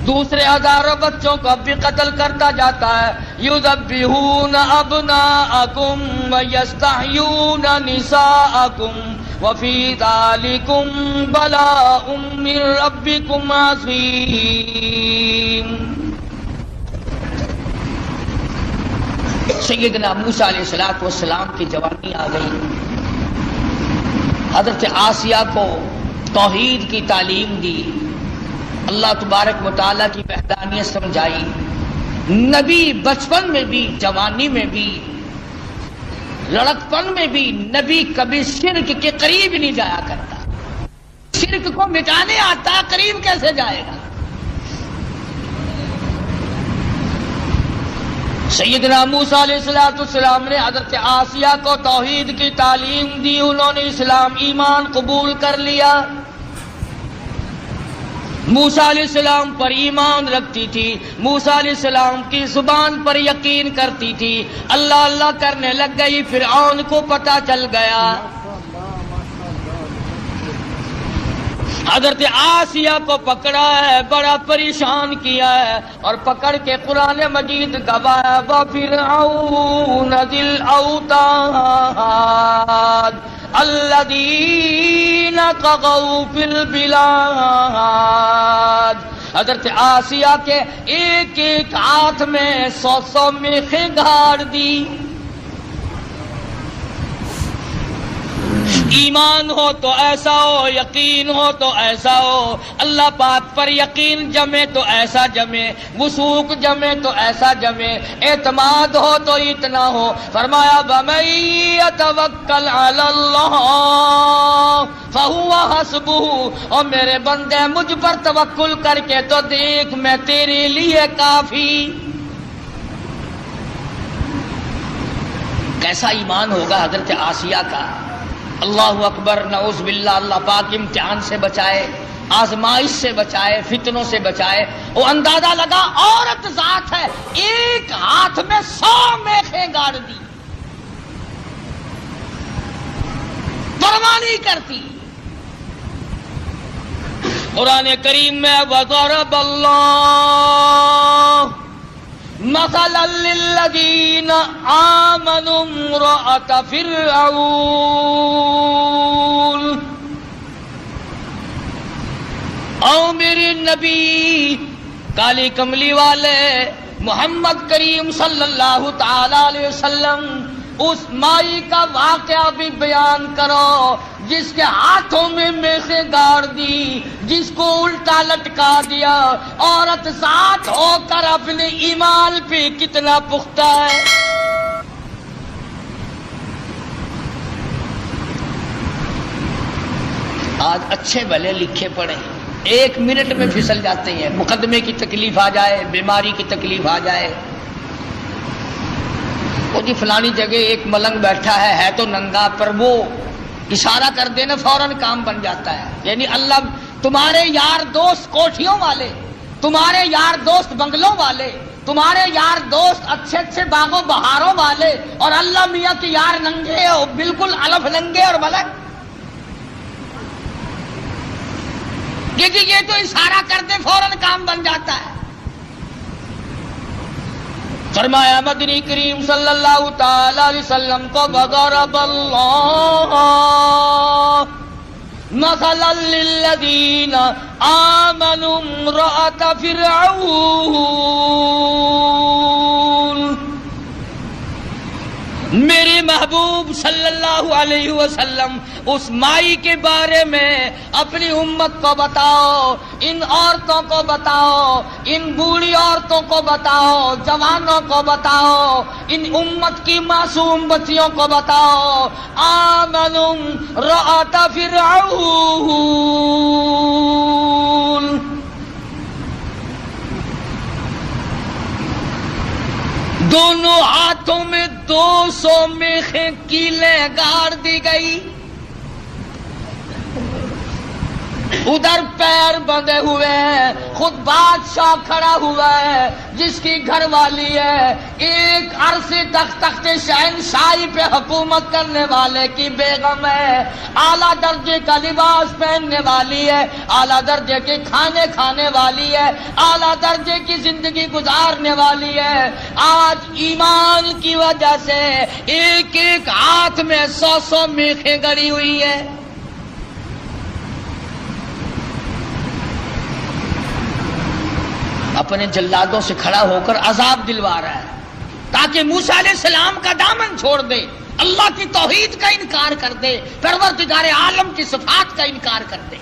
دوسرے ہزاروں بچوں کو اب بھی قتل کرتا جاتا ہے. یذبحون ابناءکم ویستحیون نساءکم وفی ذالکم بلاء من ربکم عظیم. سیدنا موسیٰ علیہ السلام کی جوانی آ گئی. حضرت آسیہ کو توحید کی تعلیم دی، اللہ تبارک و تعالیٰ کی وحدانیت سمجھائی. نبی بچپن میں بھی، جوانی میں بھی، لڑکپن میں بھی نبی کبھی شرک کے قریب نہیں جایا کرتا. شرک کو مٹانے آتا، قریب کیسے جائے گا. سیدنا موسیٰ علیہ السلام نے حضرت آسیہ کو توحید کی تعلیم دی، انہوں نے اسلام ایمان قبول کر لیا. موسیٰ علیہ السلام پر ایمان رکھتی تھی، موسیٰ علیہ السلام کی زبان پر یقین کرتی تھی. اللہ اللہ کرنے لگ گئی، فرعون کو پتہ چل گیا. حضرت آسیہ کو پکڑا ہے، بڑا پریشان کیا ہے، اور پکڑ کے قرآن مجید گوایا وَفِرْعَوْنَ ذِي الْأَوْتَادِ الَّذِينَ طَغَوْا فِي الْبِلَادِ۔ حضرت آسیہ کے ایک ایک ہاتھ میں 100 میخیں گاڑ دی۔ ایمان ہو تو ایسا ہو، یقین ہو تو ایسا ہو، اللہ پاک پر یقین جمے تو ایسا جمے، وثوق جمے تو ایسا جمے، اعتماد ہو تو اتنا ہو۔ فرمایا وَمَن يَتَوَکَّلْ عَلَى اللَّهِ فَهُوَ حَسْبُهُ، اور میرے بندے مجھ پر توکل کر کے تو دیکھ میں تیرے لیے کافی۔ کیسا ایمان ہوگا حضرت آسیہ کا! اللہ اکبر، نعوذ باللہ، اللہ پاک امتحان سے بچائے، آزمائش سے بچائے، فتنوں سے بچائے۔ وہ اندازہ لگا عورت ذات ہے، ایک ہاتھ میں 100 میخیں گاڑ دی، پرواہ نہیں کرتی۔ قرآن کریم میں وَضَرَبَ اللَّهُ مَثَلًا لِلَّذِينَ آمَنُوا امْرَأَتَ فِرْعَوْنَ۔ او میرے نبی کالی کملی والے محمد کریم صلی اللہ تعالی علیہ وسلم، اس مائی کا واقعہ بھی بیان کرو جس کے ہاتھوں میں میخیں گاڑ دی، جس کو الٹا لٹکا دیا۔ عورت ذات ہو کر اپنے ایمان پہ کتنا پختہ ہے۔ آج اچھے بھلے لکھے پڑھے 1 منٹ میں پھسل جاتے ہیں، مقدمے کی تکلیف آ جائے، بیماری کی تکلیف آ جائے، وہ جی فلانی جگہ ایک ملنگ بیٹھا ہے تو ننگا، پر وہ اشارہ کر دینا فوراً کام بن جاتا ہے۔ یعنی اللہ تمہارے یار دوست کوٹھیوں والے، تمہارے یار دوست بنگلوں والے، تمہارے یار دوست اچھے اچھے باغوں بہاروں والے، اور اللہ میاں کے یار ننگے ہو، بالکل الف ننگے اور ملنگ۔ یہ تو اشارہ کر دے فوراً کام بن جاتا ہے۔ فرمایا مدنی کریم صلی اللہ تعالی علیہ وسلم کو وَضَرَبَ اللَّهُ مَثَلًا لِلَّذِينَ آمَنُوا امْرَأَتَ فِرْعَوْنَ۔ میرے محبوب صلی اللہ علیہ وسلم اس مائی کے بارے میں اپنی امت کو بتاؤ، ان عورتوں کو بتاؤ، ان بوڑھی عورتوں کو بتاؤ، جوانوں کو بتاؤ، ان امت کی معصوم بچیوں کو بتاؤ۔ آمنوا امرأۃ فرعون، دونوں ہاتھوں میں 200 میخیں کیلیں گاڑ دی گئی، ادھر پیر بندھے ہوئے ہیں، خود بادشاہ کھڑا ہوا ہے جس کی گھر والی ہے، ایک عرصے تک تخت شہنشاہی پہ حکومت کرنے والے کی بیگم ہے، اعلیٰ درجے کا لباس پہننے والی ہے، اعلیٰ درجے کے کھانے کھانے والی ہے، اعلیٰ درجے کی زندگی گزارنے والی ہے۔ آج ایمان کی وجہ سے ایک ایک ہاتھ میں 100 میخیں گڑی ہوئی ہے۔ اپنے جلادوں سے کھڑا ہو کر عذاب دلوا رہا ہے تاکہ موسیٰ علیہ السلام کا دامن چھوڑ دے، اللہ کی توحید کا انکار کر دے، پروردگار عالم کی صفات کا انکار کر دے۔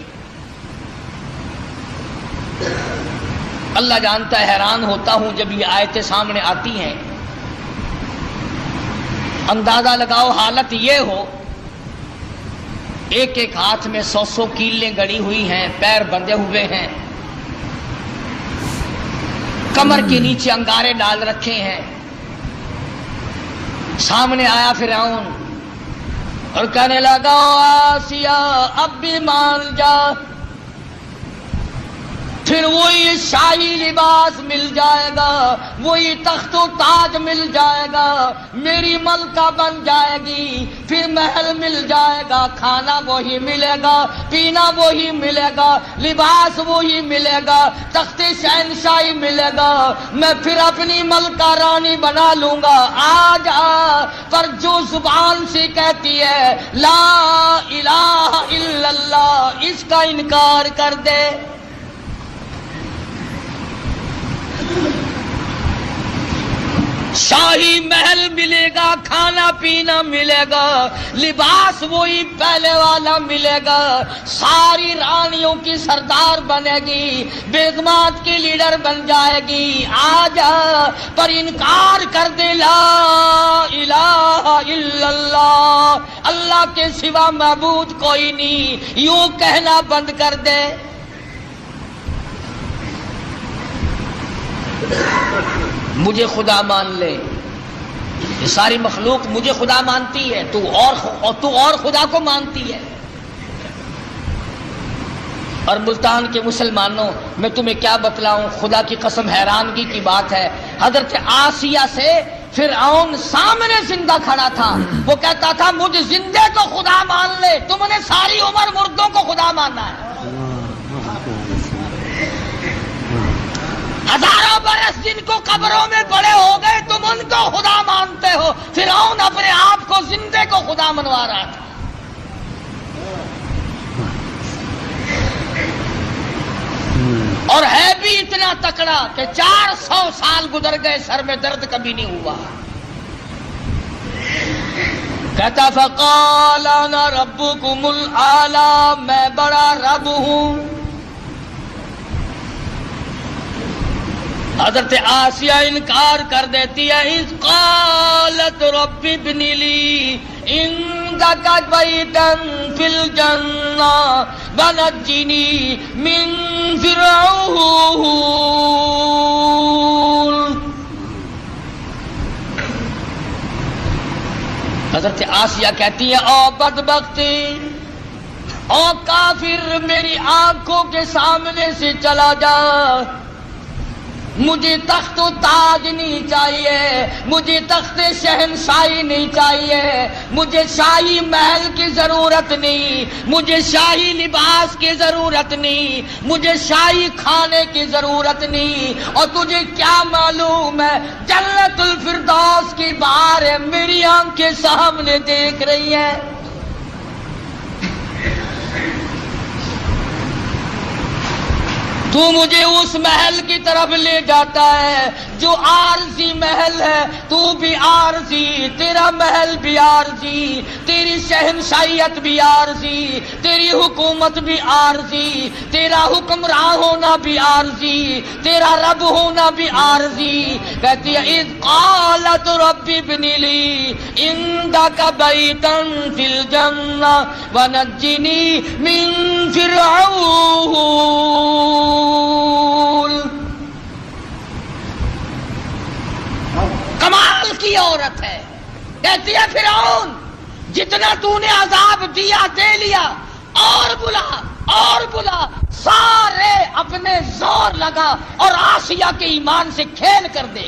اللہ جانتا ہے، حیران ہوتا ہوں جب یہ آیتیں سامنے آتی ہیں۔ اندازہ لگاؤ حالت یہ ہو، ایک ایک ہاتھ میں 100 کیلیں گڑی ہوئی ہیں، پیر بندھے ہوئے ہیں، کمر کے نیچے انگارے ڈال رکھے ہیں۔ سامنے آیا فرعون اور کہنے لگا آسیہ اب بھی مان جا، پھر وہی شاہی لباس مل جائے گا، وہی تخت و تاج مل جائے گا، میری ملکہ بن جائے گی، پھر محل مل جائے گا، کھانا وہی ملے گا، پینا وہی ملے گا، لباس وہی ملے گا، تخت شہنشاہی ملے گا، میں پھر اپنی ملکہ رانی بنا لوں گا۔ آ جا، پر جو زبان سے کہتی ہے لا الہ الا اللہ، اس کا انکار کر دے، شاہی محل ملے گا، کھانا پینا ملے گا، لباس وہی پہلے والا ملے گا، ساری رانیوں کی سردار بنے گی، بیگمات کی لیڈر بن جائے گی، آ جا، پر انکار کر دے لا الہ الا اللہ، اللہ کے سوا معبود کوئی نہیں، یوں کہنا بند کر دے۔ مجھے خدا مان لے، یہ ساری مخلوق مجھے خدا مانتی ہے، تو اور خدا کو مانتی ہے۔ اور ملتان کے مسلمانوں، میں تمہیں کیا بتلاؤں، خدا کی قسم حیرانگی کی بات ہے، حضرت آسیہ سے فرعون سامنے زندہ کھڑا تھا، وہ کہتا تھا مجھ زندے کو خدا مان لے، تم نے ساری عمر مردوں کو خدا ماننا ہے، ہزاروں برس جن کو قبروں میں پڑے ہو گئے تم ان کو خدا مانتے ہو۔ فرعون اپنے آپ کو زندے کو خدا منوا رہا تھا۔ اور ہے بھی اتنا تکڑا کہ 400 سال گزر گئے، سر میں درد کبھی نہیں ہوا۔ کہتا فقال انا ربکم الاعلی، میں بڑا رب ہوں۔ حضرت آسیہ انکار کر دیتی ہے، اذ قالت رب ابن لی عندک بیتا فی الجنہ ونجنی من فرعون۔ حضرت آسیہ کہتی ہے او بدبختی، او کافر، میری آنکھوں کے سامنے سے چلا جا، مجھے تخت و تاج نہیں چاہیے، مجھے تخت شہنشاہی نہیں چاہیے، مجھے شاہی محل کی ضرورت نہیں، مجھے شاہی لباس کی ضرورت نہیں، مجھے شاہی کھانے کی ضرورت نہیں، اور تجھے کیا معلوم ہے جنت الفردوس کی بہاریں میری آنکھ کے سامنے دیکھ رہی ہیں۔ تو مجھے اس محل کی طرف لے جاتا ہے جو عارضی محل ہے، تو بھی عارضی، تیرا محل بھی عارضی، تیری شہنشاہیت بھی عارضی، تیری حکومت بھی عارضی، تیرا حکمراں ہونا بھی عارضی، تیرا رب ہونا بھی عارضی۔ کہتی ہے اذ قالت رب ابن لی عندک بیتا فی الجنہ ونجنی من فرعون۔ کمال کی عورت ہے، کہتی ہے فرعون جتنا تو نے عذاب دیا دے لیا، اور بلا، سارے اپنے زور لگا اور آسیہ کے ایمان سے کھیل کر دے۔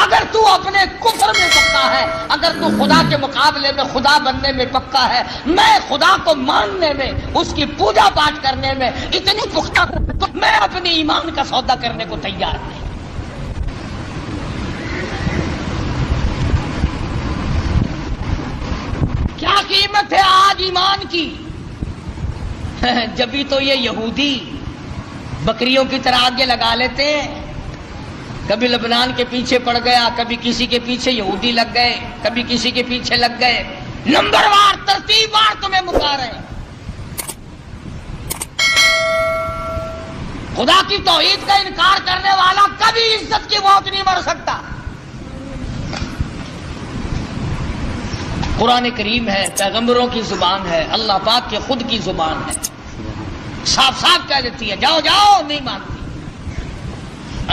اگر تو اپنے کفر میں پکا ہے، اگر تو خدا کے مقابلے میں خدا بننے میں پکا ہے، میں خدا کو ماننے میں، اس کی پوجا پاٹ کرنے میں اتنی پختہ ہوں تو میں اپنے ایمان کا سودا کرنے کو تیار نہیں۔ کیا قیمت ہے آج ایمان کی؟ جبھی تو یہ یہودی بکریوں کی طرح آگے لگا لیتے ہیں، کبھی لبنان کے پیچھے پڑ گیا، کبھی کسی کے پیچھے یہودی لگ گئے، کبھی کسی کے پیچھے لگ گئے، نمبر وار ترتیب وار تمہیں مکا رہے ہیں۔ خدا کی توحید کا انکار کرنے والا کبھی عزت کی موت نہیں مر سکتا۔ قرآن کریم ہے، پیغمبروں کی زبان ہے، اللہ پاک کے خود کی زبان ہے، صاف صاف کہہ دیتی ہے جاؤ جاؤ، نہیں مانتی۔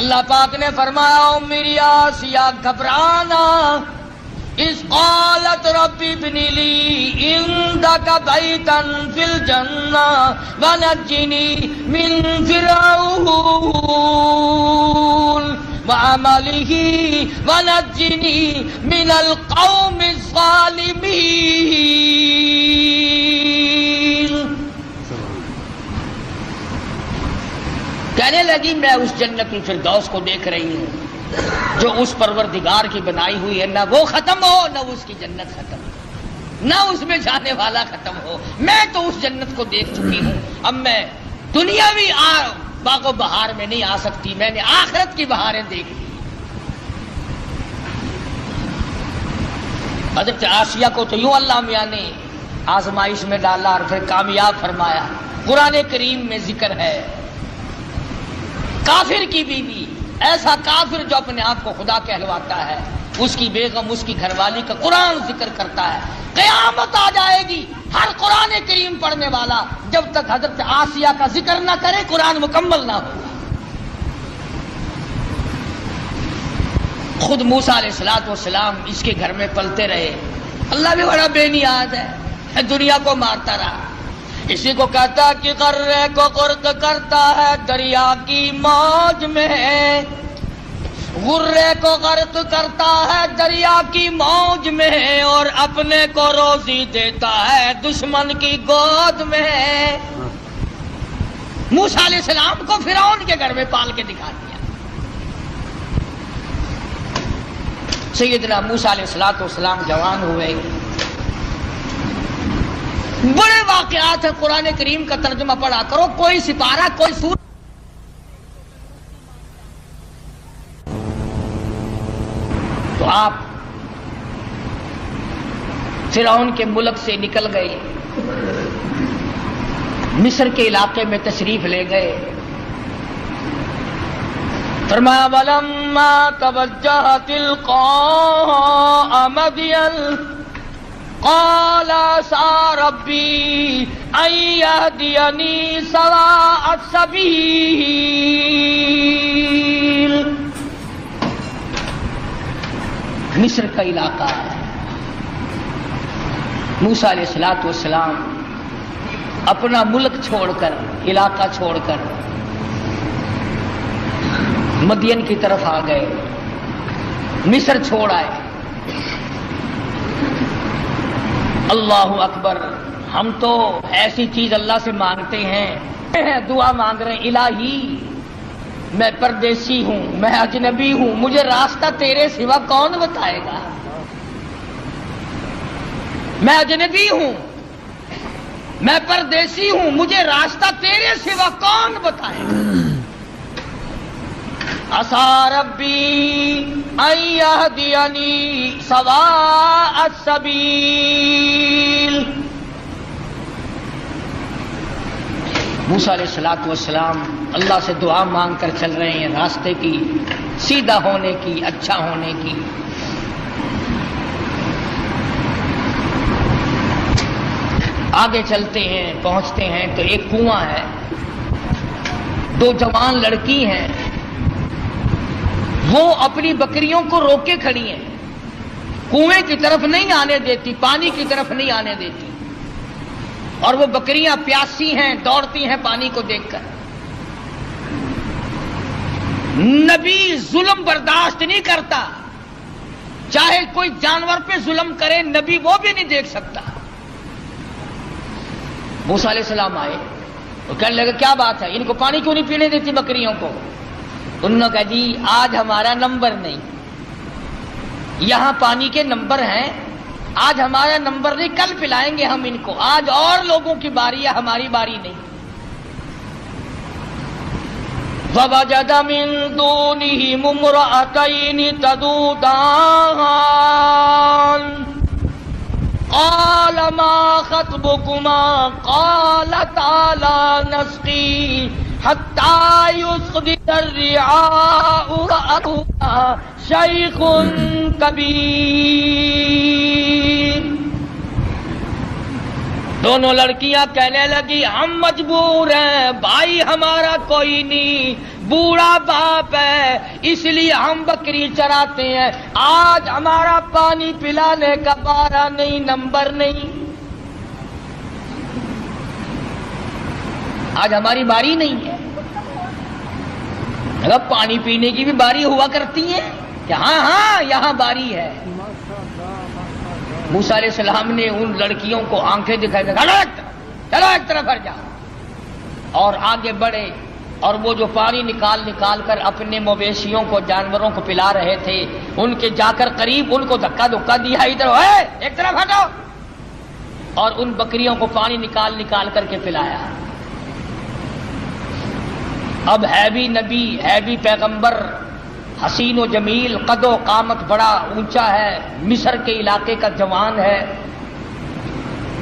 اللہ پاک نے فرمایا میری آسیہ گھبرانا، اذ قالت رب ابن لي عندك بيتا في الجنة ونجني من فرعون وعمله ونجني من القوم الظالمين. کہنے لگی میں اس جنت الفردوس کو دیکھ رہی ہوں جو اس پروردگار کی بنائی ہوئی ہے، نہ وہ ختم ہو نہ اس کی جنت ختم ہو، نہ اس میں جانے والا ختم ہو. میں تو اس جنت کو دیکھ چکی ہوں، اب میں دنیاوی باغ و بہار میں نہیں آ سکتی، میں نے آخرت کی بہاریں دیکھ لی. حضرت آسیہ کو تو یوں اللہ میاں نے آزمائش میں ڈالا اور پھر کامیاب فرمایا. قرآن کریم میں ذکر ہے کافر کی بیوی، ایسا کافر جو اپنے آپ کو خدا کہلواتا ہے، اس کی بیگم، اس کی گھر والی کا قرآن ذکر کرتا ہے. قیامت آ جائے گی، ہر قرآن کریم پڑھنے والا جب تک حضرت آسیہ کا ذکر نہ کرے قرآن مکمل نہ ہوگا. خود موسیٰ علیہ السلام اس کے گھر میں پلتے رہے. اللہ بھی بڑا بے نیاز ہے، دنیا کو مارتا رہا. اسی کو کہتا کہ غرے کو غرق کرتا ہے دریا کی موج میں، غرے کو غرق کرتا ہے دریا کی موج میں، اور اپنے کو روزی دیتا ہے دشمن کی گود میں. موسیٰ علیہ السلام کو فرعون کے گھر میں پال کے دکھا دیا. سیدنا موسیٰ علیہ السلام جوان ہوئے. بڑے واقعات ہیں، قرآن کریم کا ترجمہ پڑھا کرو، کوئی سپارہ کوئی سورہ. تو آپ فرعون کے ملک سے نکل گئے، مصر کے علاقے میں تشریف لے گئے. فرمایا وَلَمَّا تَوَجَّهَ تِلْقَاءَ مَدْيَنَ قَالَ عَسَىٰ رَبِّي أَن يَهْدِيَنِي سَوَاءَ السَّبِيلِ. مصر کا علاقہ ہے. موسیٰ علیہ السلام اپنا ملک چھوڑ کر، علاقہ چھوڑ کر مدین کی طرف آ گئے، مصر چھوڑ آئے. اللہ اکبر. ہم تو ایسی چیز اللہ سے مانگتے ہیں، دعا مانگ رہے ہیں الہی میں پردیسی ہوں، میں اجنبی ہوں، مجھے راستہ تیرے سوا کون بتائے گا؟ میں اجنبی ہوں، میں پردیسی ہوں، مجھے راستہ تیرے سوا کون بتائے گا؟ عَسَىٰ رَبِّي أَن يَهْدِيَنِي سَوَاءَ السَّبِيلِ. موسیٰ علیہ السلام اللہ سے دعا مانگ کر چل رہے ہیں راستے کی، سیدھا ہونے کی، اچھا ہونے کی. آگے چلتے ہیں، پہنچتے ہیں تو ایک کنواں ہے. دو جوان لڑکی ہیں، وہ اپنی بکریوں کو روکے کھڑی ہیں، کنویں کی طرف نہیں آنے دیتی، پانی کی طرف نہیں آنے دیتی. اور وہ بکریاں پیاسی ہیں، دوڑتی ہیں پانی کو دیکھ کر. نبی ظلم برداشت نہیں کرتا، چاہے کوئی جانور پہ ظلم کرے نبی وہ بھی نہیں دیکھ سکتا. موسیٰ علیہ السلام آئے، وہ کہنے لگے کیا بات ہے، ان کو پانی کیوں نہیں پینے دیتی بکریوں کو؟ انہوں نے کہا جی آج ہمارا نمبر نہیں، یہاں پانی کے نمبر ہیں، آج ہمارا نمبر نہیں، کل پلائیں گے ہم ان کو، آج اور لوگوں کی باری ہے، ہماری باری نہیں. فَوَجَدَ مِن دُونِهِمُ امْرَأَتَيْنِ تَذُودَانِ قَالَ مَا خَطْبُكُمَا قَالَتَا لَا نَسْقِي حَتَّى يُصْدِرَ الرِّعَاءُ وَأَبُونَا شَيْخٌ كَبِيرٌ. دونوں لڑکیاں کہنے لگی ہم مجبور ہیں، بھائی ہمارا کوئی نہیں، بوڑھا باپ ہے اس لیے ہم بکری چراتے ہیں، آج ہمارا پانی پلانے کا بارہ نہیں، نمبر نہیں، آج ہماری باری نہیں ہے۔ اگر پانی پینے کی بھی باری ہوا کرتی ہے کہ ہاں یہاں باری ہے۔ موسیٰ علیہ السلام نے ان لڑکیوں کو آنکھیں دکھائی، چلو ایک طرف ہٹ جاؤ، اور آگے بڑھے، اور وہ جو پانی نکال کر اپنے مویشیوں کو، جانوروں کو پلا رہے تھے، ان کے جا کر قریب ان کو دھکا دیا، ادھر ایک طرف ہٹو، اور ان بکریوں کو پانی نکال کر کے پلایا۔ اب ہے بھی نبی، ہے بھی پیغمبر، حسین و جمیل، قد و قامت بڑا اونچا ہے، مصر کے علاقے کا جوان ہے۔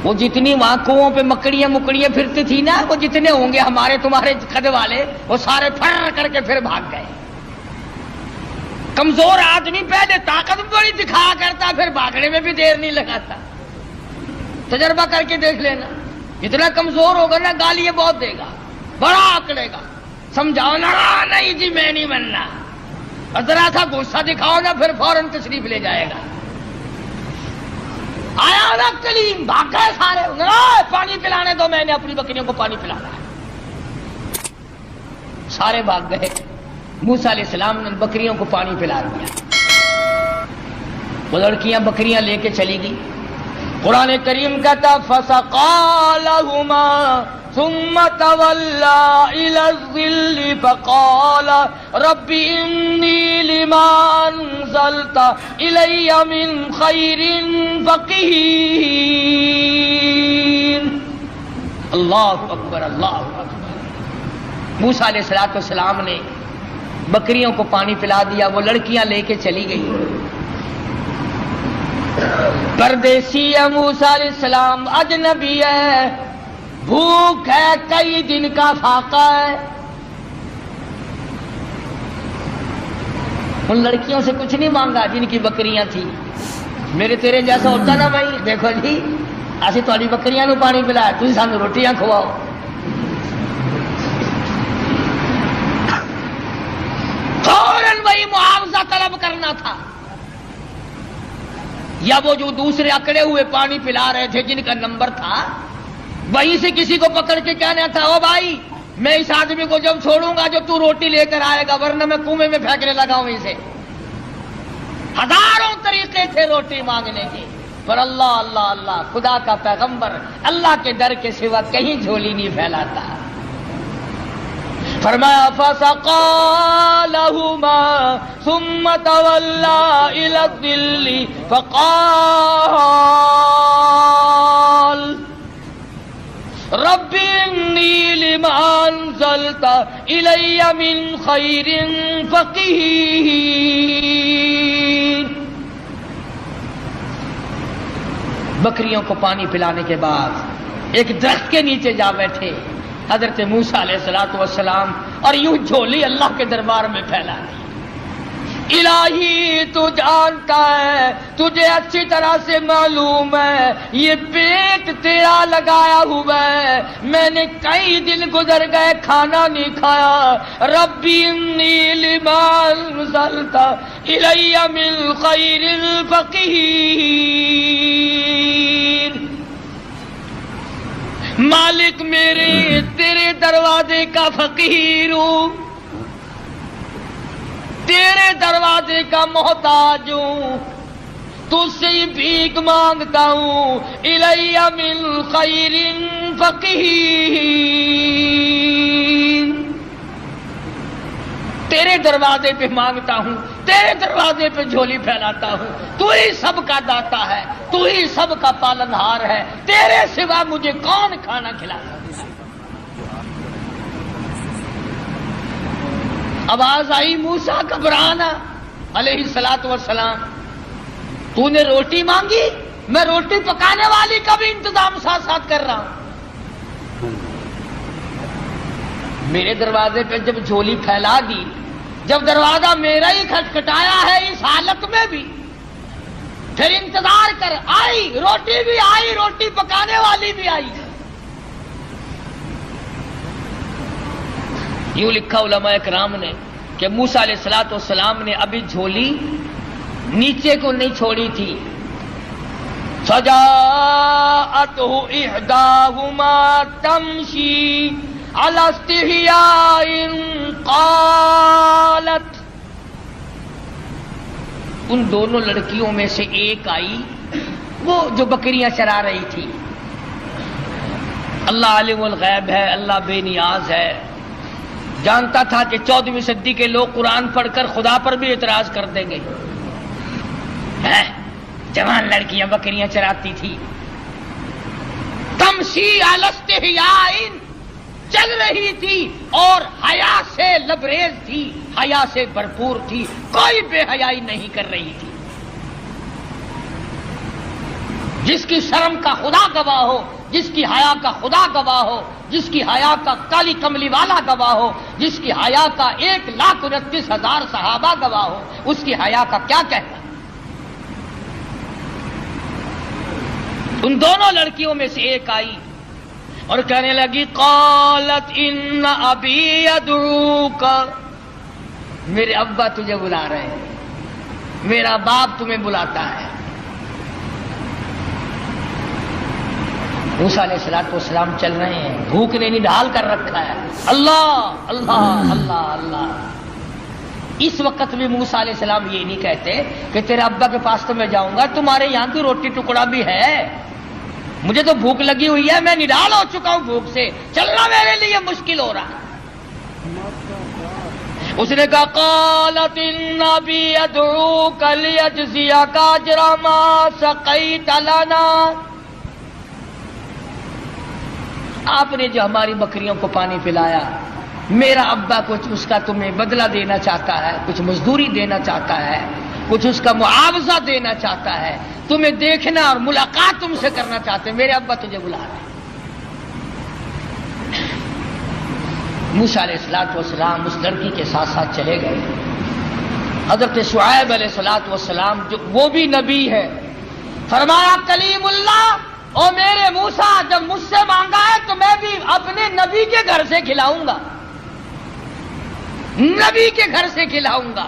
وہ جتنی وہاں کنووں پہ مکڑیاں پھرتی تھی نا، وہ جتنے ہوں گے ہمارے تمہارے قد والے، وہ سارے پھر کر کے پھر بھاگ گئے۔ کمزور آدمی پہلے طاقت بڑی دکھا کرتا، پھر بھاگنے میں بھی دیر نہیں لگاتا۔ تجربہ کر کے دیکھ لینا، جتنا کمزور ہوگا نا گالیاں بہت دے گا، بڑا آکڑے گا، سمجھاؤ نا نہیں جی میں نہیں بننا، ذرا سا غصہ دکھاؤ نا پھر فوراً تشریف لے جائے گا۔ آیا نا کلیم، بھاگ گئے سارے، پانی پلانے دو، میں نے اپنی بکریوں کو پانی پلانا ہے۔ سارے بھاگ گئے، موسیٰ علیہ السلام نے بکریوں کو پانی پلا دیا۔ وہ لڑکیاں بکریاں لے کے چلی گئی۔ قرآن کریم کہتا فسقا لهما ثم تولى إلى الظل فقال رب إني لما أنزلت إلي من خير فقير۔ اللہ اکبر، اللہ اکبر۔ موسیٰ علیہ السلام نے بکریوں کو پانی پلا دیا، وہ لڑکیاں لے کے چلی گئی۔ پردیسی ہے موسیٰ علیہ السلام، اجنبی ہے، بھوک ہے، کئی دن کا فاقہ ہے۔ ان لڑکیوں سے کچھ نہیں مانگا جن کی بکریاں تھیں۔ میرے تیرے جیسا ہوتا نا بھائی، دیکھو جی اسی تھوڑی بکریاں نو پانی پلایا، تھی سانو روٹیاں کھواؤ۔ فوراً وہی معاوضہ طلب کرنا تھا، یا وہ جو دوسرے اکڑے ہوئے پانی پلا رہے تھے جن کا نمبر تھا، وہیں سے کسی کو پکڑ کے کہنا تھا او بھائی میں اس آدمی کو جب چھوڑوں گا جو تو روٹی لے کر آئے گا، ورنہ میں کنویں میں پھینکنے لگا ہوں اسے۔ ہزاروں طریقے تھے روٹی مانگنے کے، پر اللہ اللہ اللہ، خدا کا پیغمبر اللہ کے ڈر کے سوا کہیں جھولی نہیں پھیلاتا۔ فرمایا فسقا لهما ثم تولى الى الظل فقال رب انی لما انزلت الی من خیر فقیر۔ بکریوں کو پانی پلانے کے بعد ایک درخت کے نیچے جا بیٹھے حضرت موسیٰ علیہ السلام، اور یوں جھولی اللہ کے دربار میں پھیلا دی۔ الہی تو جانتا ہے، تجھے اچھی طرح سے معلوم ہے یہ پیٹ تیرا لگایا ہوا ہے، میں نے کئی دن گزر گئے کھانا نہیں کھایا۔ ربی انی لما انزلت الی من خیر فقیر۔ مالک میرے تیرے دروازے کا فقیر ہوں، تیرے دروازے کا محتاج ہوں، تجھ سے ہی بھیک مانگتا ہوں۔ الی من خیر فقیر، تیرے دروازے پہ مانگتا ہوں، تیرے دروازے پہ جھولی پھیلاتا ہوں۔ تو ہی سب کا داتا ہے، تو ہی سب کا پالنہار ہے، تیرے سوا مجھے کون کھانا کھلاتا ہے؟ آواز آئی موسیٰ گھبرانا علیہ السلام، تو نے روٹی مانگی، میں روٹی پکانے والی کا بھی انتظام ساتھ ساتھ کر رہا ہوں۔ میرے دروازے پہ جب جھولی پھیلا دی، جب دروازہ میرا ہی کھٹکھٹایا ہے اس حالت میں بھی، پھر انتظار کر، آئی روٹی بھی آئی، روٹی پکانے والی بھی آئی۔ یوں لکھا علماء کرام نے کہ موسیٰ علیہ السلام نے ابھی جھولی نیچے کو نہیں چھوڑی تھی. فجاءته احداهما تمشي على استحياء قالت، ان دونوں لڑکیوں میں سے ایک آئی وہ جو بکریاں چرا رہی تھی. اللہ عالم الغیب ہے، اللہ بے نیاز ہے، جانتا تھا کہ 14ویں صدی کے لوگ قرآن پڑھ کر خدا پر بھی اعتراض کر دیں گے. جوان لڑکیاں بکریاں چراتی تھی. تمشی علی استحیاء، چل رہی تھی اور حیا سے لبریز تھی، حیا سے بھرپور تھی، کوئی بے حیائی نہیں کر رہی تھی. جس کی شرم کا خدا گواہ ہو، جس کی حیا کا خدا گواہ ہو، جس کی حیا کا کالی کملی والا گواہ ہو، جس کی حیا کا 1,29,000 صحابہ گواہ ہو، اس کی حیا کا کیا کہنا. ان دونوں لڑکیوں میں سے ایک آئی اور کہنے لگی قالت ان ابی یدعوک، میرے ابا تجھے بلا رہے ہیں، میرا باپ تمہیں بلاتا ہے. موسیٰ علیہ السلام چل رہے ہیں، بھوک نے نڈال کر رکھا ہے. اللہ اللہ اللہ اللہ. اس وقت بھی موسیٰ علیہ السلام یہ نہیں کہتے کہ تیرے ابا کے پاس تو میں جاؤں گا، تمہارے یہاں کی روٹی ٹکڑا بھی ہے، مجھے تو بھوک لگی ہوئی ہے، میں نڈال ہو چکا ہوں بھوک سے، چلنا میرے لیے مشکل ہو رہا ہے. اس نے کہا قالت ان ابی یدعوک لیجزیک اجر ما سقیت لنا، آپ نے جو ہماری بکریوں کو پانی پلایا، میرا ابا کچھ اس کا تمہیں بدلہ دینا چاہتا ہے، کچھ مزدوری دینا چاہتا ہے، کچھ اس کا معاوضہ دینا چاہتا ہے، تمہیں دیکھنا اور ملاقات تم سے کرنا چاہتے ہیں، میرے ابا تجھے بلا رہے ہیں. موسیٰ علیہ السلام اس لڑکی کے ساتھ ساتھ چلے گئے. حضرت شعیب علیہ السلام جو وہ بھی نبی ہے، فرمایا کلیم اللہ، او میرے موسیٰ جب مجھ سے مانگا ہے تو میں بھی اپنے نبی کے گھر سے کھلاؤں گا، نبی کے گھر سے کھلاؤں گا،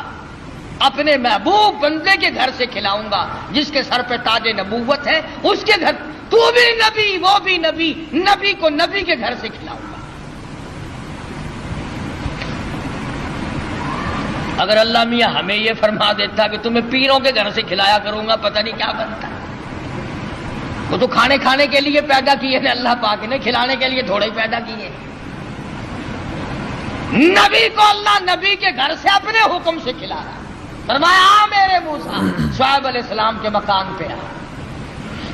اپنے محبوب بندے کے گھر سے کھلاؤں گا، جس کے سر پہ تاج نبوت ہے، اس کے گھر. تو بھی نبی وہ بھی نبی، نبی کو نبی کے گھر سے کھلاؤں گا. اگر اللہ میاں ہمیں یہ فرما دیتا کہ تمہیں پیروں کے گھر سے کھلایا کروں گا، پتہ نہیں کیا بنتا. وہ تو کھانے کے لیے پیدا کیے ہیں اللہ پاک نے، کھلانے کے لیے تھوڑے ہی پیدا کیے. نبی کو اللہ نبی کے گھر سے اپنے حکم سے کھلا رہا. فرمایا میرے موسیٰ، شعیب علیہ السلام کے مکان پہ آ.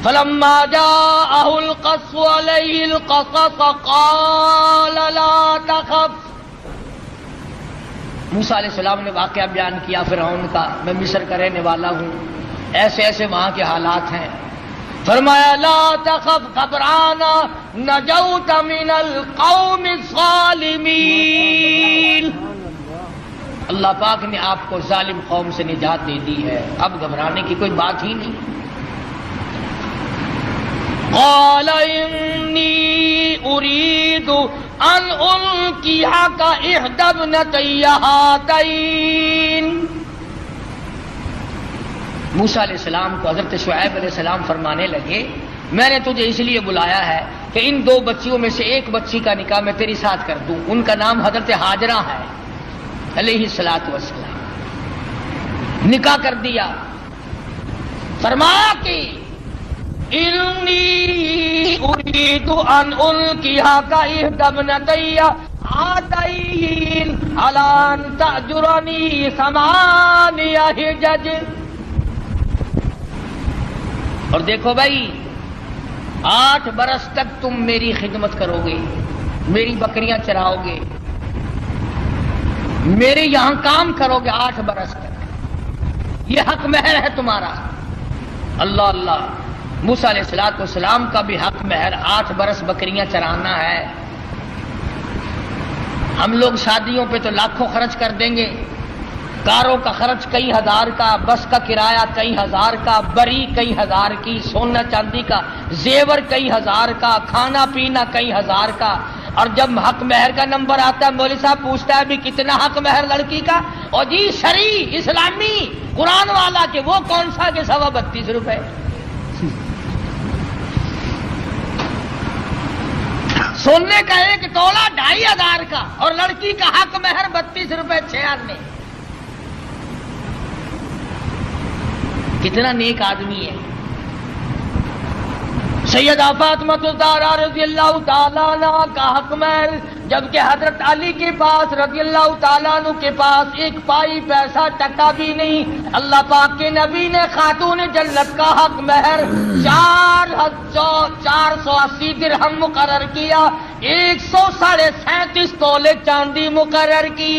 فلما جاءه القص عليه القصص قال لا تخف. موسیٰ علیہ السلام نے واقعہ بیان کیا فرعون کا، میں مصر کا رہنے والا ہوں، ایسے ایسے وہاں کے حالات ہیں. فرمایا لا تخف، گھبرانا، نجوت من القوم الظالمین. اللہ پاک نے آپ کو ظالم قوم سے نجات دے دی ہے، اب گھبرانے کی کوئی بات ہی نہیں. قال انی اريد ان القيك احدى ابنتي هاتين. موسیٰ علیہ السلام کو حضرت شعیب علیہ السلام فرمانے لگے میں نے تجھے اس لیے بلایا ہے کہ ان دو بچیوں میں سے ایک بچی کا نکاح میں تیری ساتھ کر دوں. ان کا نام حضرت ہاجرہ ہے علیہ الصلوۃ والسلام. نکاح کر دیا. فرمایا کہ انی اريد ان القيك احدى ابنتي هاتين على ان تأجرني 8 حجج. اور دیکھو بھائی 8 برس تک تم میری خدمت کرو گے، میری بکریاں چراؤ گے، میرے یہاں کام کرو گے 8 برس تک، یہ حق مہر ہے تمہارا. اللہ اللہ. موسیٰ علیہ السلام کا بھی حق مہر 8 برس بکریاں چرانا ہے. ہم لوگ شادیوں پہ تو لاکھوں خرچ کر دیں گے، کاروں کا خرچ کئی ہزار کا، بس کا کرایہ کئی ہزار کا، بری کئی ہزار کی، سونا چاندی کا زیور کئی ہزار کا، کھانا پینا کئی ہزار کا. اور جب حق مہر کا نمبر آتا ہے مولوی صاحب پوچھتا ہے بھی کتنا حق مہر لڑکی کا، اور جی شرعی اسلامی قرآن والا کہ وہ کون سا کہ 32.5 روپے. سونے کا 1 تولہ 2500 کا، اور لڑکی کا حق مہر 32 روپے 6 آنے. کتنا نیک آدمی ہے. سیدہ فاطمہ الزہرا رضی اللہ تعالیٰ عنہ کا حق مہر، جبکہ حضرت علی کے پاس رضی اللہ تعالیٰ عنہ کے پاس 1 پائی پیسہ ٹکا بھی نہیں، اللہ پاک کے نبی نے خاتون جنت کا حق مہر 480 درہم مقرر کیا، 137.5 تولے چاندی مقرر کی.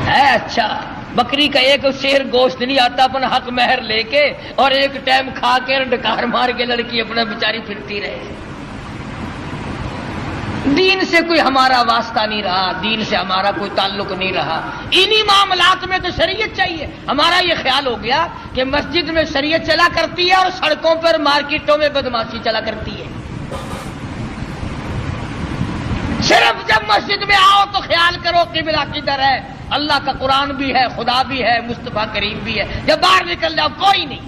ہے اچھا، بکری کا 1 شیر گوشت نہیں آتا اپنا حق مہر لے کے، اور 1 ٹائم کھا کے ڈکار مار کے لڑکی اپنا بیچاری پھرتی رہے. دین سے کوئی ہمارا واسطہ نہیں رہا، دین سے ہمارا کوئی تعلق نہیں رہا. انہی معاملات میں تو شریعت چاہیے. ہمارا یہ خیال ہو گیا کہ مسجد میں شریعت چلا کرتی ہے اور سڑکوں پر مارکیٹوں میں بدماشی چلا کرتی ہے. صرف جب مسجد میں آؤ تو خیال کرو قبلہ کدھر ہے، اللہ کا قرآن بھی ہے، خدا بھی ہے، مصطفیٰ کریم بھی ہے. جب باہر نکل جاؤ کوئی نہیں.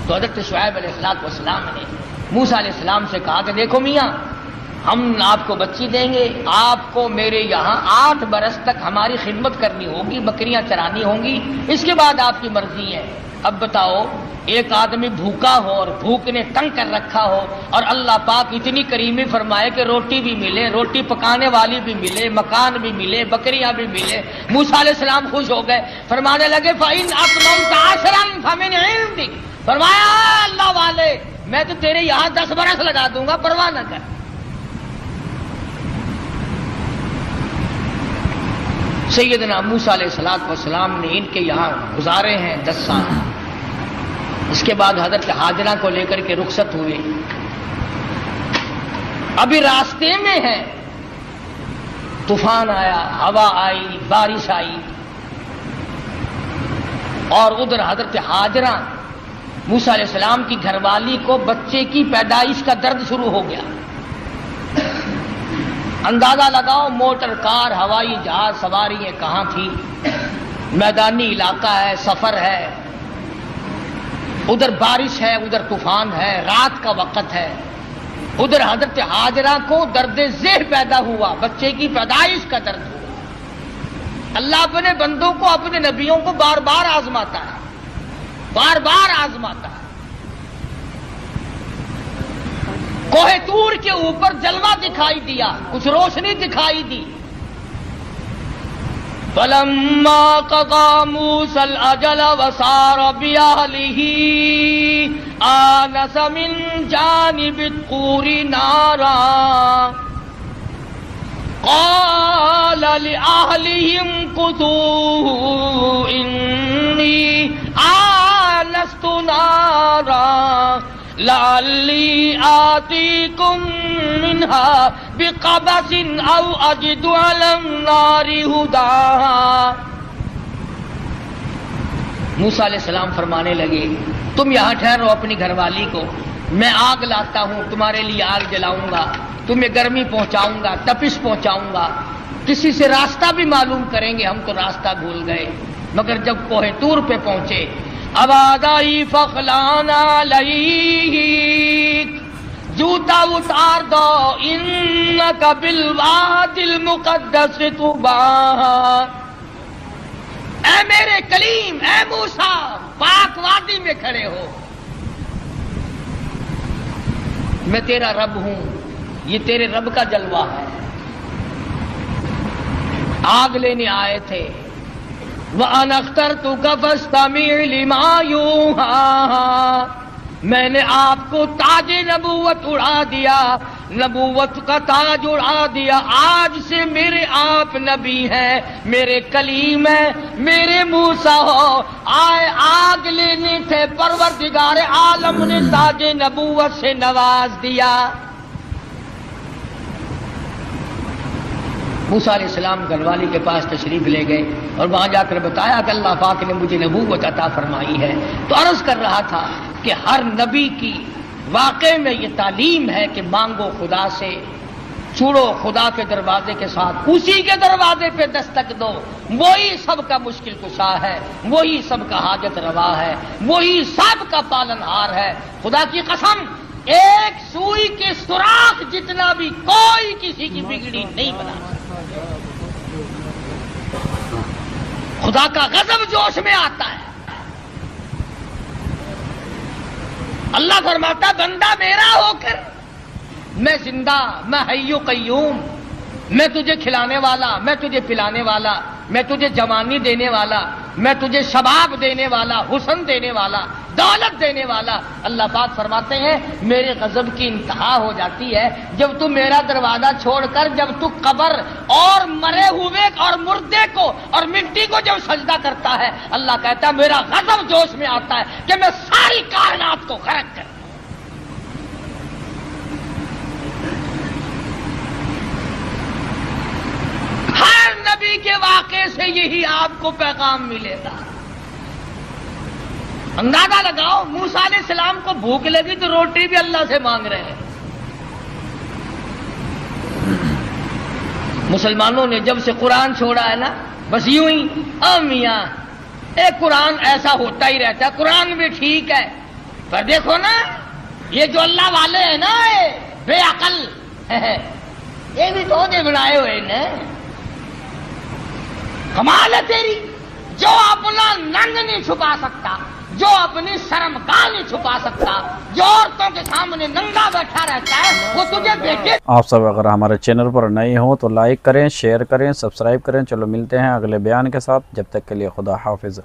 تو حضرت شعیب علیہ السلام نے موسیٰ علیہ السلام سے کہا کہ دیکھو میاں، ہم آپ کو بچی دیں گے، آپ کو میرے یہاں 8 برس تک ہماری خدمت کرنی ہوگی، بکریاں چرانی ہوں گی، اس کے بعد آپ کی مرضی ہے. اب بتاؤ، ایک آدمی بھوکا ہو اور بھوک نے تنگ کر رکھا ہو، اور اللہ پاک اتنی کریمی فرمائے کہ روٹی بھی ملے، روٹی پکانے والی بھی ملے، مکان بھی ملے، بکریاں بھی ملے. موسیٰ علیہ السلام خوش ہو گئے، فرمانے لگے فَإِنْ أَتْمَمْتَ عَشْرًا فَمِنْ عِنْدِكَ. فرمایا اللہ والے، میں تو تیرے یہاں 10 برس لگا دوں گا، پرواہ نہ کر. سیدنا موسیٰ علیہ السلام نے ان کے یہاں گزارے ہیں 10 سال. اس کے بعد حضرت ہاجرہ کو لے کر کے رخصت ہوئے. ابھی راستے میں ہیں، طوفان آیا، ہوا آئی، بارش آئی، اور ادھر حضرت ہاجرہ موسیٰ علیہ السلام کی گھر والی کو بچے کی پیدائش کا درد شروع ہو گیا. اندازہ لگاؤ، موٹر کار، ہوائی جہاز سواریاں کہاں تھی، میدانی علاقہ ہے، سفر ہے، ادھر بارش ہے، ادھر طوفان ہے، رات کا وقت ہے. ادھر حضرت ہاجرہ کو درد ذہن پیدا ہوا، بچے کی پیدائش کا درد ہوا. اللہ اپنے بندوں کو، اپنے نبیوں کو بار بار آزماتا ہے، بار بار آزماتا ہے. کوہ طور کے اوپر جلوہ دکھائی دیا، کچھ روشنی دکھائی دی. فَلَمَّا قَضَى مُوسَى الْأَجَلَ وَسَارَ بِأَهْلِهِ آنَسَ مِنْ جَانِبِ الطُّورِ نَارًا قَالَ لِأَهْلِهِ امْكُثُوا إِنِّي آنَسْتُ نَارًا لَعَلِّي آتِيكُم مِّنْهَا بِقَبَسٍ أَوْ أَجِدُ عَلَى النَّارِ هُدًى. موسیٰ علیہ السلام فرمانے لگے تم یہاں ٹھہرو اپنی گھر والی کو، میں آگ لاتا ہوں، تمہارے لیے آگ جلاؤں گا، تمہیں گرمی پہنچاؤں گا، تپش پہنچاؤں گا. کسی سے راستہ بھی معلوم کریں گے، ہم تو راستہ بھول گئے. مگر جب کوہ طور پہ پہنچے، ابادائی فخلانا علیک، جوتا اتار دو، انکا بالوادی المقدس طوبی. اے میرے کلیم، اے موسیٰ، پاک وادی میں کھڑے ہو، میں تیرا رب ہوں، یہ تیرے رب کا جلوہ ہے. آگ لینے آئے تھے. وَأَنَا اخْتَرْتُكَ فَاسْتَمِعْ لِمَا يُوحَىٰ، میں نے آپ کو تاج نبوت اڑا دیا، نبوت کا تاج اڑا دیا. آج سے میرے آپ نبی ہیں، میرے کلیم ہیں، میرے موسیٰ ہو. آئے آگ لینے تھے، پروردگار عالم نے تاج نبوت سے نواز دیا. موسیٰ علیہ السلام گھر والی کے پاس تشریف لے گئے اور وہاں جا کر بتایا کہ اللہ پاک نے مجھے نبوت عطا فرمائی ہے. تو عرض کر رہا تھا کہ ہر نبی کی واقع میں یہ تعلیم ہے کہ مانگو خدا سے، چھوڑو خدا کے دروازے کے ساتھ، اسی کے دروازے پہ دستک دو، وہی سب کا مشکل کشا ہے، وہی سب کا حاجت روا ہے، وہی سب کا پالن ہار ہے. خدا کی قسم ایک سوئی کے سوراخ جتنا بھی کوئی کسی کی بگڑی نہیں بنا سکتا. خدا کا غضب جوش میں آتا ہے. اللہ فرماتا بندہ میرا ہو کر میں زندہ، میں حی و قیوم، میں تجھے کھلانے والا، میں تجھے پلانے والا، میں تجھے جوانی دینے والا، میں تجھے شباب دینے والا، حسن دینے والا، دولت دینے والا. اللہ پاک فرماتے ہیں میرے غضب کی انتہا ہو جاتی ہے جب تو میرا دروازہ چھوڑ کر، جب تو قبر اور مرے ہوئے اور مردے کو اور مٹی کو جب سجدہ کرتا ہے، اللہ کہتا ہے میرا غضب جوش میں آتا ہے کہ میں ساری کائنات کو غرق کر. ہر نبی کے واقعے سے یہی آپ کو پیغام ملے گا. اندازہ لگاؤ موسیٰ علیہ السلام کو بھوک لگی تو روٹی بھی اللہ سے مانگ رہے ہیں. مسلمانوں نے جب سے قرآن چھوڑا ہے نا، بس یوں ہی میاں ایک قرآن ایسا ہوتا ہی رہتا ہے. قرآن بھی ٹھیک ہے پر دیکھو نا یہ جو اللہ والے ہیں نا بے عقل یہ بھی تو دے بنائے ہوئے نا. کمال ہے تیری، جو اپنا ننگ نہیں چھپا سکتا، جو اپنی شرمگاہ نہیں چھپا سکتا، جو عورتوں کے سامنے ننگا بیٹھا رہتا ہے، وہ تجھے دیکھے. آپ سب اگر ہمارے چینل پر نئے ہوں تو لائک کریں، شیئر کریں، سبسکرائب کریں. چلو ملتے ہیں اگلے بیان کے ساتھ، جب تک کے لیے خدا حافظ.